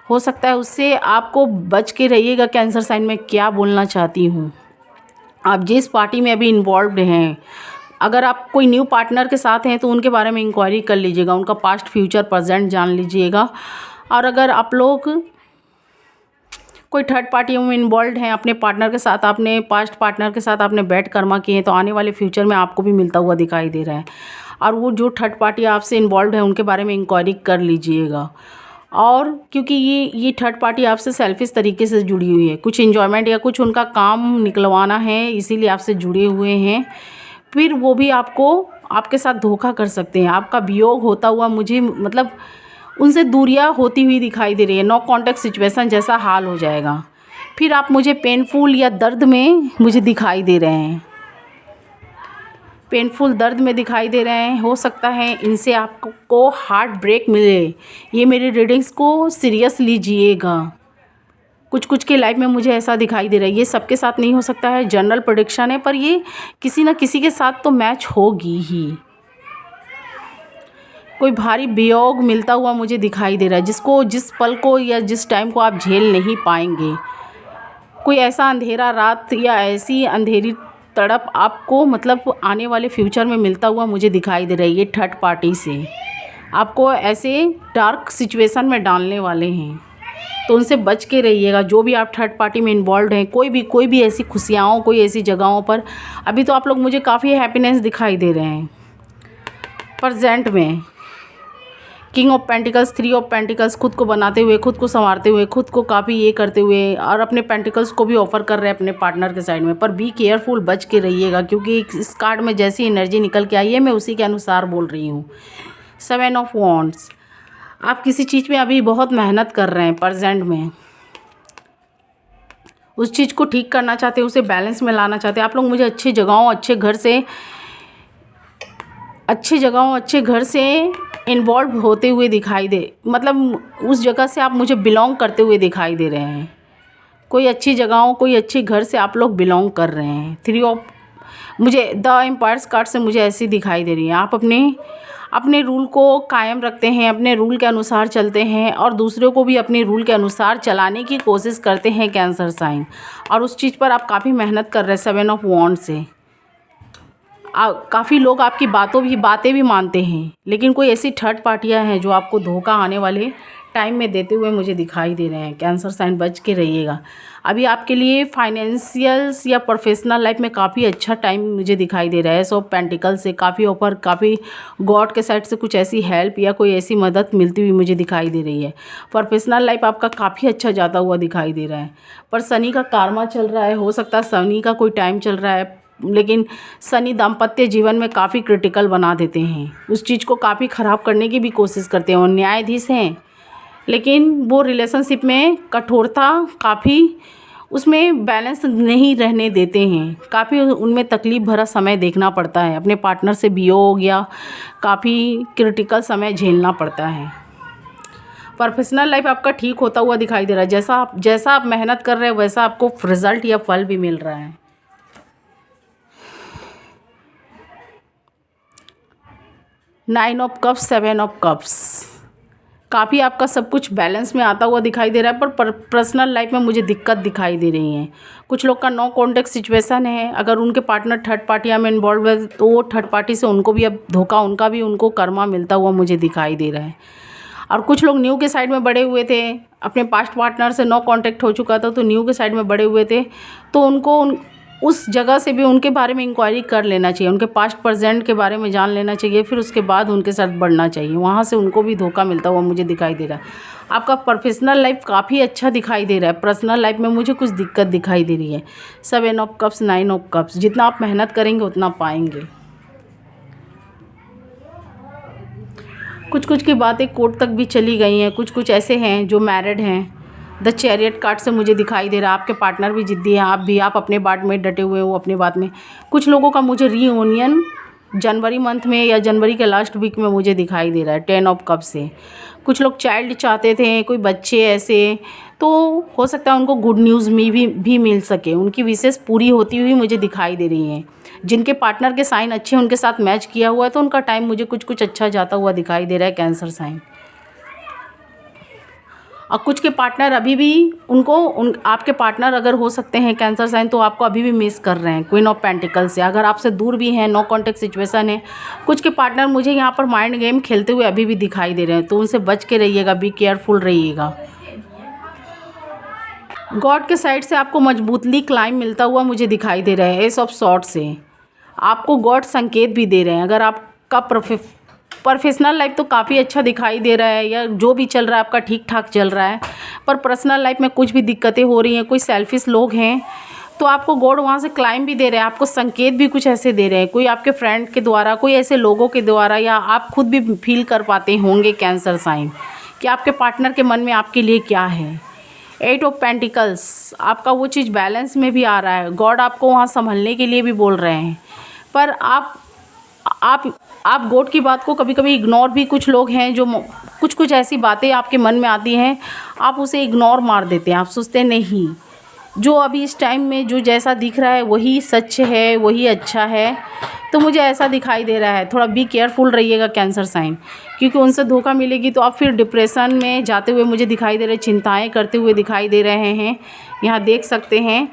हो सकता है उससे आपको बच के रहिएगा। कैंसर साइन में क्या बोलना चाहती हूँ, आप जिस पार्टी में अभी इन्वॉल्व्ड हैं, अगर आप कोई न्यू पार्टनर के साथ हैं तो उनके बारे में इंक्वायरी कर लीजिएगा, उनका पास्ट फ्यूचर प्रेजेंट जान लीजिएगा। और अगर आप लोग कोई थर्ड पार्टी में इन्वॉल्व हैं अपने पार्टनर के साथ, आपने पास्ट पार्टनर के साथ आपने बैड कर्मा किए हैं तो आने वाले फ्यूचर में आपको भी मिलता हुआ दिखाई दे रहा है। और वो जो थर्ड पार्टी आपसे इन्वॉल्व है उनके बारे में इंक्वायरी कर लीजिएगा। और क्योंकि ये थर्ड पार्टी आपसे सेल्फिश तरीके से जुड़ी हुई है, कुछ इन्जॉयमेंट या कुछ उनका काम निकलवाना है इसीलिए आपसे जुड़े हुए हैं, फिर वो भी आपको आपके साथ धोखा कर सकते हैं। आपका वियोग होता हुआ मुझे मतलब उनसे दूरियां होती हुई दिखाई दे रही है। नो कॉन्टैक्ट सिचुएशन जैसा हाल हो जाएगा, फिर आप मुझे पेनफुल या दर्द में मुझे दिखाई दे रहे हैं, पेनफुल दर्द में दिखाई दे रहे हैं। हो सकता है इनसे आपको हार्ट ब्रेक मिले। ये मेरी रीडिंग्स को सीरियस लीजिएगा, कुछ के लाइफ में मुझे ऐसा दिखाई दे रहा है। ये सबके साथ नहीं हो सकता है, जनरल प्रेडिक्शन है, पर ये किसी न किसी के साथ तो मैच होगी ही। कोई भारी वियोग मिलता हुआ मुझे दिखाई दे रहा है जिसको जिस पल को या जिस टाइम को आप झेल नहीं पाएंगे। कोई ऐसा अंधेरा रात या ऐसी अंधेरी तड़प आपको मतलब आने वाले फ्यूचर में मिलता हुआ मुझे दिखाई दे रहा है। ये थर्ड पार्टी से आपको ऐसे डार्क सिचुएशन में डालने वाले हैं, तो उनसे बच के रहिएगा। जो भी आप थर्ड पार्टी में इन्वॉल्व हैं, कोई भी ऐसी खुशियाँ, कोई ऐसी जगहों पर अभी तो आप लोग मुझे काफ़ी हैप्पीनेस दिखाई दे रहे हैं प्रेजेंट में। King of pentacles, three of pentacles, खुद को बनाते हुए, खुद को संवारते हुए, खुद को काफ़ी ये करते हुए और अपने पेंटिकल्स को भी ऑफर कर रहे हैं अपने पार्टनर के साइड में। पर बी केयरफुल, बच के रहिएगा, क्योंकि इस कार्ड में जैसी एनर्जी निकल के आई है मैं उसी के अनुसार बोल रही हूँ। 7 ऑफ वॉन्ड्स, आप किसी चीज़ में अभी बहुत मेहनत कर रहे हैं प्रेजेंट में, उस चीज़ को ठीक करना चाहते हैं, उसे बैलेंस में लाना चाहते हैं। आप लोग मुझे अच्छी जगहों, अच्छे घर से इन्वॉल्व होते हुए दिखाई दे, मतलब उस जगह से आप मुझे बिलोंग करते हुए दिखाई दे रहे हैं। कोई अच्छी जगहों, कोई अच्छे घर से आप लोग बिलोंग कर रहे हैं। थ्री ऑफ, मुझे द एम्पायर्स कार्ड से मुझे ऐसी दिखाई दे रही है। आप अपने रूल को कायम रखते हैं, अपने रूल के अनुसार चलते हैं और दूसरों को भी अपने रूल के अनुसार चलाने की कोशिश करते हैं कैंसर साइन, और उस चीज़ पर आप काफ़ी मेहनत कर रहे हैं 7 ऑफ वॉन्ड्स से। काफ़ी लोग आपकी बातें भी मानते हैं, लेकिन कोई ऐसी थर्ड पार्टियां हैं जो आपको धोखा आने वाले टाइम में देते हुए मुझे दिखाई दे रहे हैं। कैंसर साइन बच के रहिएगा। अभी आपके लिए फाइनेंशियल्स या प्रोफेशनल लाइफ में काफ़ी अच्छा टाइम मुझे दिखाई दे रहा है। सो पेंटिकल से काफ़ी ऑफर, काफ़ी गॉड के साइड से कुछ ऐसी हेल्प या कोई ऐसी मदद मिलती हुई मुझे दिखाई दे रही है। प्रोफेशनल लाइफ आपका काफ़ी अच्छा जाता हुआ दिखाई दे रहा है। पर शनि का कारमा चल रहा है, हो सकता है शनि का कोई टाइम चल रहा है, लेकिन शनि दाम्पत्य जीवन में काफ़ी क्रिटिकल बना देते हैं, उस चीज़ को काफ़ी ख़राब करने की भी कोशिश करते हैं। और न्यायाधीश हैं, लेकिन वो रिलेशनशिप में कठोरता, काफ़ी उसमें बैलेंस नहीं रहने देते हैं, काफ़ी उनमें तकलीफ़ भरा समय देखना पड़ता है, अपने पार्टनर से वियोग या काफ़ी क्रिटिकल समय झेलना पड़ता है। प्रोफेशनल लाइफ आपका ठीक होता हुआ दिखाई दे रहा है। जैसा आप मेहनत कर रहे हैं वैसा आपको रिजल्ट या फल भी मिल रहा है। 9 ऑफ कप्स, 7 ऑफ कप्स, काफ़ी आपका सब कुछ बैलेंस में आता हुआ दिखाई दे रहा है। पर पर्सनल लाइफ में मुझे दिक्कत दिखाई दे रही है। कुछ लोग का नो कॉन्टैक्ट सिचुएशन है, अगर उनके पार्टनर थर्ड पार्टियाँ में इन्वॉल्व है तो वो थर्ड पार्टी से उनको भी अब धोखा, उनका भी उनको कर्मा मिलता हुआ मुझे दिखाई दे रहा है। और कुछ लोग न्यू के साइड में बड़े हुए थे, अपने पास्ट पार्टनर से नो कॉन्टैक्ट हो चुका था तो न्यू के साइड में बड़े हुए थे, तो उनको उस जगह से भी उनके बारे में इंक्वायरी कर लेना चाहिए, उनके पास्ट प्रेजेंट के बारे में जान लेना चाहिए, फिर उसके बाद उनके साथ बढ़ना चाहिए। वहाँ से उनको भी धोखा मिलता हुआ मुझे दिखाई दे रहा है। आपका प्रोफेशनल लाइफ काफ़ी अच्छा दिखाई दे रहा है, पर्सनल लाइफ में मुझे कुछ दिक्कत दिखाई दे रही है। 7 ऑफ कप्स, 9 ऑफ कप्स, जितना आप मेहनत करेंगे उतना पाएंगे। कुछ कुछ की बातें कोर्ट तक भी चली गई हैं। कुछ कुछ ऐसे हैं जो मैरिड हैं। द चैरियट कार्ड से मुझे दिखाई दे रहा है आपके पार्टनर भी ज़िद्दी हैं, आप भी, आप अपने बात में डटे हुए हो अपनी बात में। कुछ लोगों का मुझे रीयूनियन जनवरी मंथ में या जनवरी के लास्ट वीक में मुझे दिखाई दे रहा है 10 ऑफ कप से। कुछ लोग चाइल्ड चाहते थे, कोई बच्चे ऐसे, तो हो सकता है उनको गुड न्यूज़ में भी मिल सके, उनकी विशेष पूरी होती हुई मुझे दिखाई दे रही हैं। जिनके पार्टनर के साइन अच्छे हैं उनके साथ मैच किया हुआ है तो उनका टाइम मुझे कुछ कुछ अच्छा जाता हुआ दिखाई दे रहा है, कैंसर साइन। और कुछ के पार्टनर अभी भी आपके पार्टनर अगर हो सकते हैं कैंसर साइन तो आपको अभी भी मिस कर रहे हैं क्वीन ऑफ पेंटिकल से। अगर आपसे दूर भी हैं, नो कॉन्टेक्ट सिचुएशन है। कुछ के पार्टनर मुझे यहाँ पर माइंड गेम खेलते हुए अभी भी दिखाई दे रहे हैं, तो उनसे बच के रहिएगा, बी केयरफुल रहिएगा। गॉड के साइड से आपको मजबूतली क्लाइम मिलता हुआ मुझे दिखाई दे रहा है। एस ऑफ सॉर्ड से आपको गॉड संकेत भी दे रहे हैं। अगर आपका प्रोफेशनल लाइफ तो काफ़ी अच्छा दिखाई दे रहा है, या जो भी चल रहा है आपका ठीक ठाक चल रहा है, पर पर्सनल लाइफ में कुछ भी दिक्कतें हो रही हैं, कोई सेल्फिश लोग हैं, तो आपको गॉड वहाँ से क्लाइम भी दे रहे हैं, आपको संकेत भी कुछ ऐसे दे रहे हैं, कोई आपके फ्रेंड के द्वारा, कोई ऐसे लोगों के द्वारा, या आप खुद भी फील कर पाते होंगे कैंसर साइन कि आपके पार्टनर के मन में आपके लिए क्या है। 8 ऑफ पेंटिकल्स आपका वो चीज़ बैलेंस में भी आ रहा है। गॉड आपको वहाँ संभलने के लिए भी बोल रहे हैं, पर आप गॉड की बात को कभी कभी इग्नोर भी, कुछ लोग हैं जो कुछ कुछ ऐसी बातें आपके मन में आती हैं, आप उसे इग्नोर मार देते हैं, आप सोचते नहीं जो अभी इस टाइम में जो जैसा दिख रहा है वही सच है, वही अच्छा है। तो मुझे ऐसा दिखाई दे रहा है, थोड़ा बी केयरफुल रहिएगा कैंसर साइन, क्योंकि उनसे धोखा मिलेगी तो आप फिर डिप्रेशन में जाते हुए मुझे दिखाई दे रहे, चिंताएं करते हुए दिखाई दे रहे हैं। यहाँ देख सकते हैं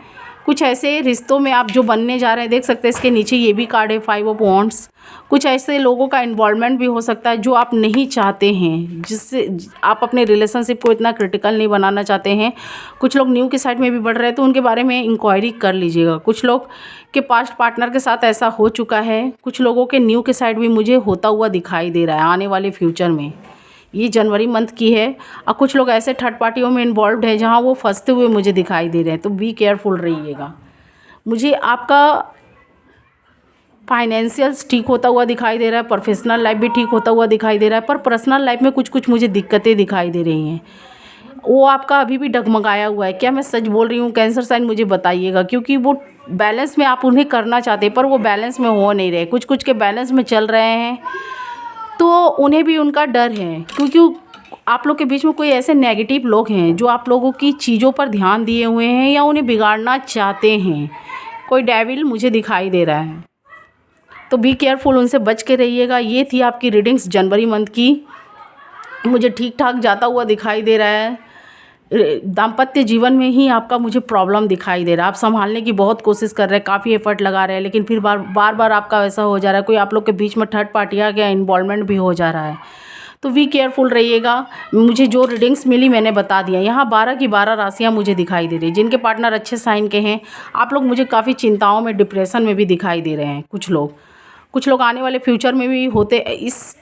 कुछ ऐसे रिश्तों में आप जो बनने जा रहे हैं, देख सकते हैं इसके नीचे ये भी कार्ड है 5 ऑफ वॉन्ड्स। कुछ ऐसे लोगों का इन्वॉल्वमेंट भी हो सकता है जो आप नहीं चाहते हैं, जिससे आप अपने रिलेशनशिप को इतना क्रिटिकल नहीं बनाना चाहते हैं। कुछ लोग न्यू की साइड में भी बढ़ रहे हैं तो उनके बारे में इंक्वायरी कर लीजिएगा। कुछ लोग के पास्ट पार्टनर के साथ ऐसा हो चुका है, कुछ लोगों के न्यू के साइड भी मुझे होता हुआ दिखाई दे रहा है आने वाले फ्यूचर में। ये जनवरी मंथ की है। और कुछ लोग ऐसे थर्ड पार्टियों में इन्वॉल्व है जहाँ वो फंसते हुए मुझे दिखाई दे रहे हैं, तो बी केयरफुल रहिएगा। मुझे आपका फाइनेंशियल्स ठीक होता हुआ दिखाई दे रहा है, प्रोफेशनल लाइफ भी ठीक होता हुआ दिखाई दे रहा है, पर पर्सनल लाइफ में कुछ कुछ मुझे दिक्कतें दिखाई दे रही हैं। वो आपका अभी भी डगमगाया हुआ है। क्या मैं सच बोल रही हूँ कैंसर साइन, मुझे बताइएगा, क्योंकि वो बैलेंस में आप उन्हें करना चाहते हैं पर वो बैलेंस में हो नहीं रहे। कुछ कुछ के बैलेंस में चल रहे हैं तो उन्हें भी उनका डर है, क्योंकि आप लोग के बीच में कोई ऐसे नेगेटिव लोग हैं जो आप लोगों की चीज़ों पर ध्यान दिए हुए हैं या उन्हें बिगाड़ना चाहते हैं। कोई डेविल मुझे दिखाई दे रहा है, तो बी केयरफुल, उनसे बच के रहिएगा। ये थी आपकी रीडिंग्स जनवरी मंथ की। मुझे ठीक ठाक जाता हुआ दिखाई दे रहा है। दाम्पत्य जीवन में ही आपका मुझे प्रॉब्लम दिखाई दे रहा है। आप संभालने की बहुत कोशिश कर रहे हैं, काफ़ी एफर्ट लगा रहे हैं, लेकिन फिर बार बार आपका वैसा हो जा रहा है, कोई आप लोग के बीच में थर्ड पार्टी आ गया, इन्वॉल्वमेंट भी हो जा रहा है। तो बी केयरफुल रहिएगा। मुझे जो रीडिंग्स मिली मैंने बता दिया। यहाँ 12 की 12 राशियाँ मुझे दिखाई दे रही है। जिनके पार्टनर अच्छे साइन के हैं, आप लोग मुझे काफ़ी चिंताओं में, डिप्रेशन में भी दिखाई दे रहे हैं। कुछ लोग आने वाले फ्यूचर में भी होते इस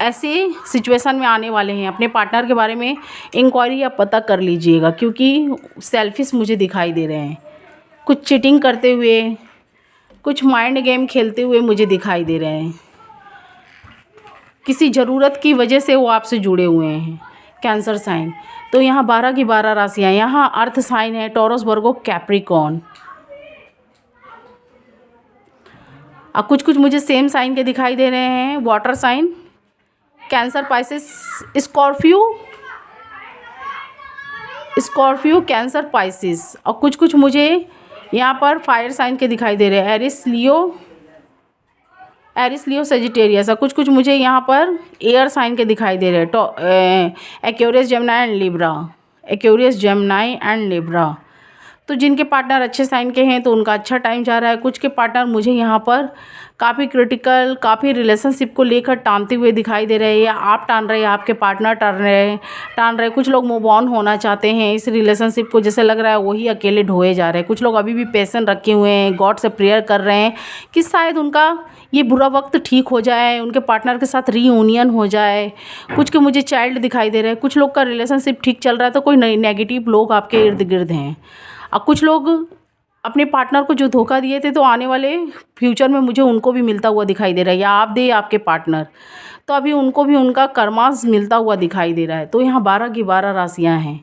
ऐसे सिचुएशन में आने वाले हैं। अपने पार्टनर के बारे में इंक्वायरी या पता कर लीजिएगा, क्योंकि सेल्फिश मुझे दिखाई दे रहे हैं। कुछ चीटिंग करते हुए, कुछ माइंड गेम खेलते हुए मुझे दिखाई दे रहे हैं। किसी ज़रूरत की वजह से वो आपसे जुड़े हुए हैं कैंसर साइन। तो यहाँ 12 की 12 राशियाँ। यहाँ अर्थ साइन है टॉरस, वर्गो, कैप्रिकॉर्न। और कुछ कुछ मुझे सेम साइन के दिखाई दे रहे हैं। Water sign, Cancer, Pisces, Scorpio, Cancer, Pisces. और कुछ कुछ मुझे यहाँ पर फायर साइन के दिखाई दे रहे हैं। एरिस, लियो, सेजिटेरियस। और कुछ कुछ मुझे यहाँ पर एयर साइन के दिखाई दे रहे हैं। Aquarius, Gemini and Libra. तो जिनके पार्टनर अच्छे साइन के हैं तो उनका अच्छा टाइम जा रहा है। कुछ के पार्टनर मुझे यहाँ पर काफ़ी क्रिटिकल, काफ़ी रिलेशनशिप को लेकर टानते हुए दिखाई दे रहे हैं, या आप टान रहे हैं, आपके पार्टनर टान रहे। कुछ लोग मूव ऑन होना चाहते हैं इस रिलेशनशिप को, जैसे लग रहा है वही अकेले ढोए जा रहे हैं। कुछ लोग अभी भी पेशेंस रखे हुए हैं, गॉड से प्रेयर कर रहे हैं कि शायद उनका ये बुरा वक्त ठीक हो जाए, उनके पार्टनर के साथ रीयूनियन हो जाए। कुछ के मुझे चाइल्ड दिखाई दे रहे हैं। कुछ लोग का रिलेशनशिप ठीक चल रहा है तो कोई नेगेटिव लोग आपके इर्द गिर्द हैं। और कुछ लोग अपने पार्टनर को जो धोखा दिए थे तो आने वाले फ्यूचर में मुझे उनको भी मिलता हुआ दिखाई दे रहा है, या आप दे आपके पार्टनर। तो अभी उनको भी उनका कर्मांश मिलता हुआ दिखाई दे रहा है। तो यहाँ 12 की 12 राशियाँ हैं।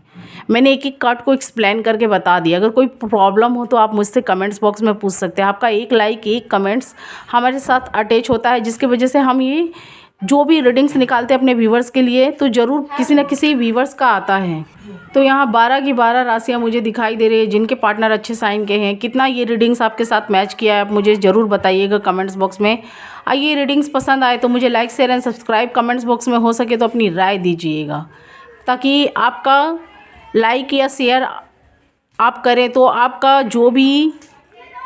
मैंने एक एक कार्ड को एक्सप्लेन करके बता दिया। अगर कोई प्रॉब्लम हो तो आप मुझसे कमेंट्स बॉक्स में पूछ सकते हैं। आपका एक लाइक, एक कमेंट्स हमारे साथ अटैच होता है, जिसकी वजह से हम ये जो भी रीडिंग्स निकालते हैं अपने व्यूवर्स के लिए, तो ज़रूर किसी न किसी व्यूवर्स का आता है। तो यहाँ 12 की 12 राशियाँ मुझे दिखाई दे रही है, जिनके पार्टनर अच्छे साइन के हैं। कितना ये रीडिंग्स आपके साथ मैच किया है, आप मुझे ज़रूर बताइएगा कमेंट्स बॉक्स में। ये रीडिंग्स पसंद आए तो मुझे like, share and subscribe comments box में हो सके तो अपनी राय दीजिएगा, ताकि आपका लाइक या शेयर आप करें तो आपका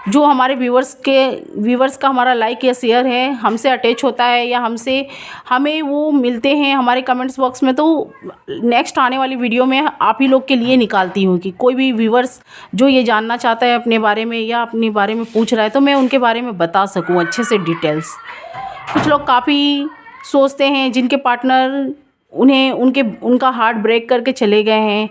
जो हमारे व्यूवर्स का हमारा लाइक या शेयर है हमसे अटैच होता है, या हमें वो मिलते हैं हमारे कमेंट्स बॉक्स में, तो नेक्स्ट आने वाली वीडियो में आप ही लोग के लिए निकालती हूँ कि कोई भी व्यूवर्स जो ये जानना चाहता है अपने बारे में या अपने बारे में पूछ रहा है, तो मैं उनके बारे में बता सकूँ अच्छे से डिटेल्स। कुछ लोग काफ़ी सोचते हैं जिनके पार्टनर उनका हार्ट ब्रेक करके चले गए हैं।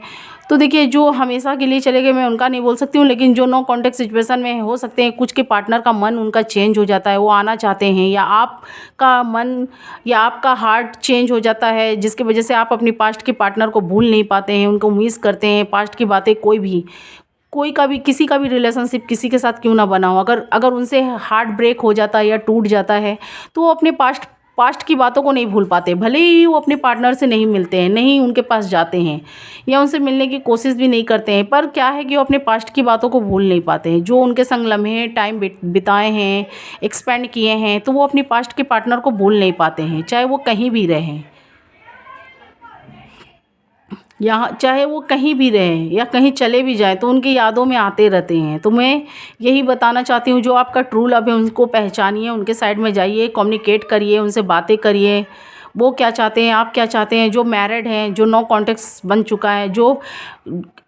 तो देखिए, जो हमेशा के लिए चले गए मैं उनका नहीं बोल सकती हूँ, लेकिन जो नो कॉन्टैक्ट सिचुएशन में हो सकते हैं, कुछ के पार्टनर का मन उनका चेंज हो जाता है, वो आना चाहते हैं, या आपका मन या आपका हार्ट चेंज हो जाता है, जिसकी वजह से आप अपनी पास्ट के पार्टनर को भूल नहीं पाते हैं, उनको मिस करते हैं। पास्ट की बातें कोई का भी किसी का भी रिलेशनशिप किसी के साथ क्यों ना बना हो, अगर उनसे हार्ट ब्रेक हो जाता है या टूट जाता है, तो वो अपने पास्ट की बातों को नहीं भूल पाते। भले ही वो अपने पार्टनर से नहीं मिलते हैं, नहीं उनके पास जाते हैं या उनसे मिलने की कोशिश भी नहीं करते हैं, पर क्या है कि वो अपने पास्ट की बातों को भूल नहीं पाते हैं। जो उनके संग लम्हे टाइम बिताए हैं, एक्सपेंड किए हैं, तो वो अपनी पास्ट के पार्टनर को भूल नहीं पाते हैं, चाहे वो कहीं भी रहें, चाहे वो कहीं भी रहें या कहीं चले भी जाएं, तो उनकी यादों में आते रहते हैं। तो मैं यही बताना चाहती हूँ, जो आपका ट्रू लव है उनको पहचानिए, उनके साइड में जाइए, कम्युनिकेट करिए, उनसे बातें करिए, वो क्या चाहते हैं, आप क्या चाहते हैं। जो मैरिड हैं, जो नो कॉन्टैक्ट्स बन चुका है, जो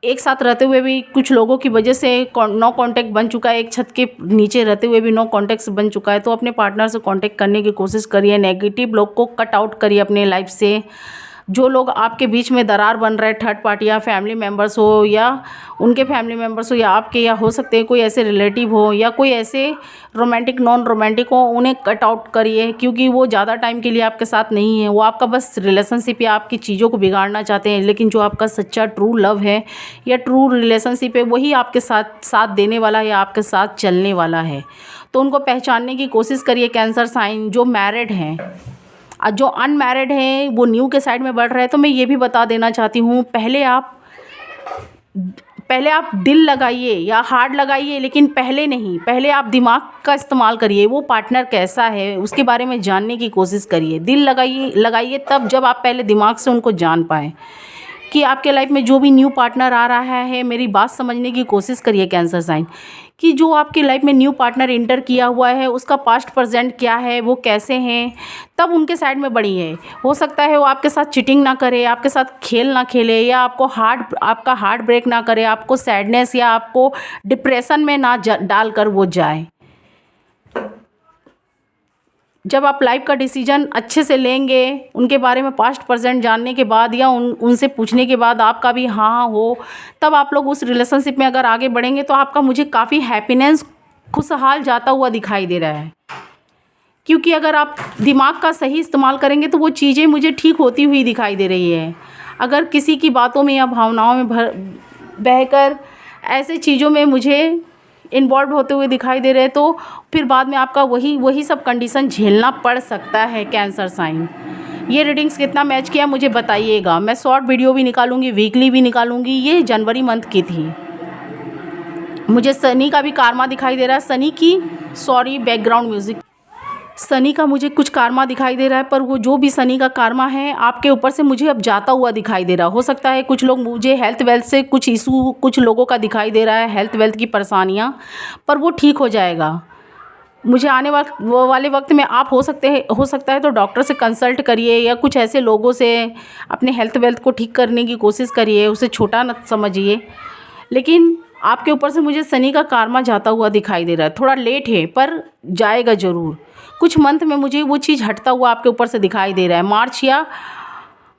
एक साथ रहते हुए भी कुछ लोगों की वजह से नो कॉन्टैक्ट बन चुका है, एक छत के नीचे रहते हुए भी नो कॉन्टैक्ट्स बन चुका है, तो अपने पार्टनर से कॉन्टैक्ट करने की कोशिश करिए। नेगेटिव लोग को कट आउट करिए अपने लाइफ से। जो लोग आपके बीच में दरार बन रहे, थर्ड पार्टी या फैमिली मेम्बर्स हो, या उनके फैमिली मेम्बर्स हो, या आपके, या हो सकते हैं कोई ऐसे रिलेटिव हो, या कोई ऐसे रोमांटिक नॉन रोमांटिक हो, उन्हें कट आउट करिए, क्योंकि वो ज़्यादा टाइम के लिए आपके साथ नहीं है। वो आपका बस रिलेशनशिप या आपकी चीज़ों को बिगाड़ना चाहते हैं, लेकिन जो आपका सच्चा ट्रू लव है या ट्रू रिलेशनशिप है, वही आपके साथ देने वाला है या आपके साथ चलने वाला है। तो उनको पहचानने की कोशिश करिए। कैंसर साइन जो मैरिड हैं, जो अनमैरिड हैं, वो न्यू के साइड में बढ़ रहे हैं, तो मैं ये भी बता देना चाहती हूँ, पहले आप दिल लगाइए या हार्ट लगाइए, लेकिन पहले आप दिमाग का इस्तेमाल करिए। वो पार्टनर कैसा है उसके बारे में जानने की कोशिश करिए। दिल लगाइए तब, जब आप पहले दिमाग से उनको जान पाएँ कि आपके लाइफ में जो भी न्यू पार्टनर आ रहा है, मेरी बात समझने की कोशिश करिए कैंसर साइन, कि जो आपकी लाइफ में न्यू पार्टनर इंटर किया हुआ है, उसका पास्ट प्रेजेंट क्या है, वो कैसे हैं, तब उनके साइड में बढ़िए। हो सकता है वो आपके साथ चीटिंग ना करे, आपके साथ खेल ना खेले, या आपका हार्ट ब्रेक ना करे, आपको सैडनेस या आपको डिप्रेशन में ना डाल कर वो जाए। जब आप लाइफ का डिसीजन अच्छे से लेंगे, उनके बारे में पास्ट प्रेजेंट जानने के बाद, या उनसे पूछने के बाद आपका भी हाँ हो, तब आप लोग उस रिलेशनशिप में अगर आगे बढ़ेंगे, तो आपका मुझे काफ़ी हैप्पीनेस, खुशहाल जाता हुआ दिखाई दे रहा है। क्योंकि अगर आप दिमाग का सही इस्तेमाल करेंगे तो वो चीज़ें मुझे ठीक होती हुई दिखाई दे रही है। अगर किसी की बातों में या भावनाओं में बहकर ऐसे चीज़ों में मुझे इन्वॉल्व होते हुए दिखाई दे रहे, तो फिर बाद में आपका वही सब कंडीशन झेलना पड़ सकता है कैंसर साइन। ये रीडिंग्स कितना मैच किया मुझे बताइएगा। मैं शॉर्ट वीडियो भी निकालूंगी, वीकली भी निकालूंगी। ये जनवरी मंथ की थी। मुझे शनि का भी कारमा दिखाई दे रहा है। Background music. शनि का मुझे कुछ कारमा दिखाई दे रहा है, पर वो जो भी शनि का कारमा है आपके ऊपर से मुझे अब जाता हुआ दिखाई दे रहा। हो सकता है कुछ लोग, मुझे हेल्थ वेल्थ से कुछ इशू कुछ लोगों का दिखाई दे रहा है, हेल्थ वेल्थ की परेशानियां, पर वो ठीक हो जाएगा। मुझे आने वाले वक्त में आप हो सकता है तो डॉक्टर से कंसल्ट करिए, या कुछ ऐसे लोगों से अपने हेल्थ वेल्थ को ठीक करने की कोशिश करिए। उसे छोटा न समझिए, लेकिन आपके ऊपर से मुझे शनि का कारमा जाता हुआ दिखाई दे रहा है। थोड़ा लेट है पर जाएगा ज़रूर। कुछ मंथ में मुझे वो चीज़ हटता हुआ आपके ऊपर से दिखाई दे रहा है।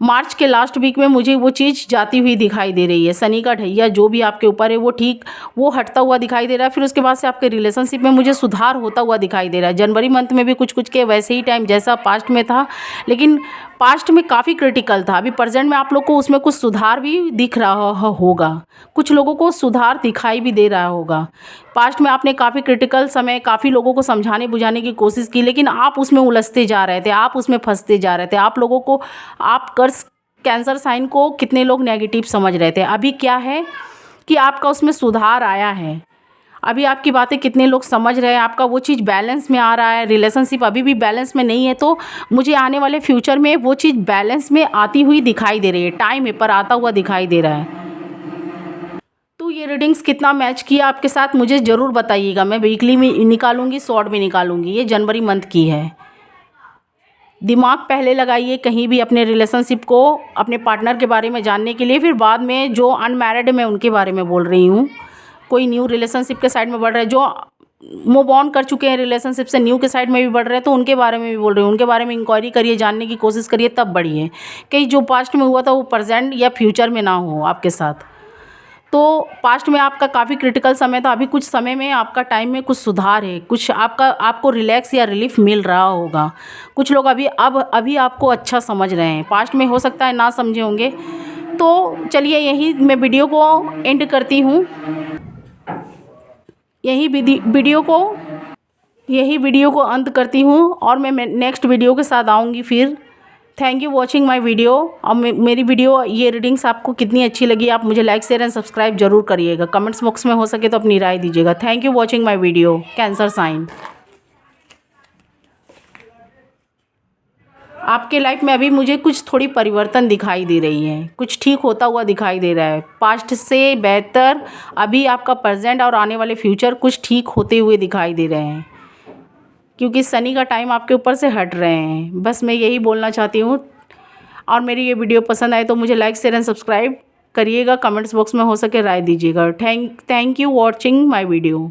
मार्च के लास्ट वीक में मुझे वो चीज़ जाती हुई दिखाई दे रही है। शनि का ढैया जो भी आपके ऊपर है वो ठीक वो हटता हुआ दिखाई दे रहा है। फिर उसके बाद से आपके रिलेशनशिप में मुझे सुधार होता हुआ दिखाई दे रहा है। जनवरी मंथ में भी कुछ कुछ के वैसे ही टाइम जैसा पास्ट में था, लेकिन पास्ट में काफ़ी क्रिटिकल था। अभी प्रेजेंट में आप लोग को उसमें कुछ सुधार भी दिख रहा होगा, कुछ लोगों को सुधार दिखाई भी दे रहा होगा। पास्ट में आपने काफ़ी क्रिटिकल समय काफ़ी लोगों को समझाने बुझाने की कोशिश की, लेकिन आप उसमें उलझते जा रहे थे, आप उसमें फंसते जा रहे थे। आप लोगों को आप कैंसर साइन को कितने लोग नेगेटिव समझ रहे थे। अभी क्या है कि आपका उसमें सुधार आया है। अभी आपकी बातें कितने लोग समझ रहे हैं, आपका वो चीज़ बैलेंस में आ रहा है। रिलेशनशिप अभी भी बैलेंस में नहीं है, तो मुझे आने वाले फ्यूचर में वो चीज़ बैलेंस में आती हुई दिखाई दे रही है, टाइम पर आता हुआ दिखाई दे रहा है। तो ये रीडिंग्स कितना मैच किया आपके साथ मुझे ज़रूर बताइएगा। मैं वीकली में निकालूंगी, शॉर्ट में निकालूंगी। ये जनवरी मंथ की है। दिमाग पहले लगाइए कहीं भी अपने रिलेशनशिप को, अपने पार्टनर के बारे में जानने के लिए। फिर बाद में जो अनमैरिड है मैं उनके बारे में बोल रही हूँ। कोई न्यू रिलेशनशिप के साइड में बढ़ रहा है, जो मूव ऑन कर चुके हैं रिलेशनशिप से, न्यू के साइड में भी बढ़ रहे हैं, तो उनके बारे में भी बोल रही हूँ। उनके बारे में इंक्वायरी करिए, जानने की कोशिश करिए, तब बढ़िए। कहीं जो पास्ट में हुआ था वो प्रेजेंट या फ्यूचर में ना हो आपके साथ। तो पास्ट में आपका काफ़ी क्रिटिकल समय था, अभी कुछ समय में आपका टाइम में कुछ सुधार है, कुछ आपको रिलैक्स या रिलीफ मिल रहा होगा। कुछ लोग अभी आपको अच्छा समझ रहे हैं, पास्ट में हो सकता है ना समझे होंगे। तो चलिए यही मैं वीडियो को एंड करती हूँ। यही वीडियो को अंत करती हूँ और मैं नेक्स्ट वीडियो के साथ आऊँगी फिर। Thank you watching my video. और मेरी वीडियो ये रीडिंग्स आपको कितनी अच्छी लगी आप मुझे लाइक शेयर एंड सब्सक्राइब जरूर करिएगा। कमेंट्स बॉक्स में हो सके तो अपनी राय दीजिएगा। Thank you watching my video. Cancer sign, आपके लाइफ में अभी मुझे कुछ थोड़ी परिवर्तन दिखाई दे रही है, कुछ ठीक होता हुआ दिखाई दे रहा है। पास्ट से बेहतर अभी आपका प्रेजेंट और आने वाले फ्यूचर कुछ ठीक होते हुए दिखाई दे रहे हैं, क्योंकि शनि का टाइम आपके ऊपर से हट रहे हैं। बस मैं यही बोलना चाहती हूँ। और मेरी ये वीडियो पसंद आए तो मुझे लाइक शेयर एंड सब्सक्राइब करिएगा। कमेंट्स बॉक्स में हो सके राय दीजिएगा। Thank you watching my video.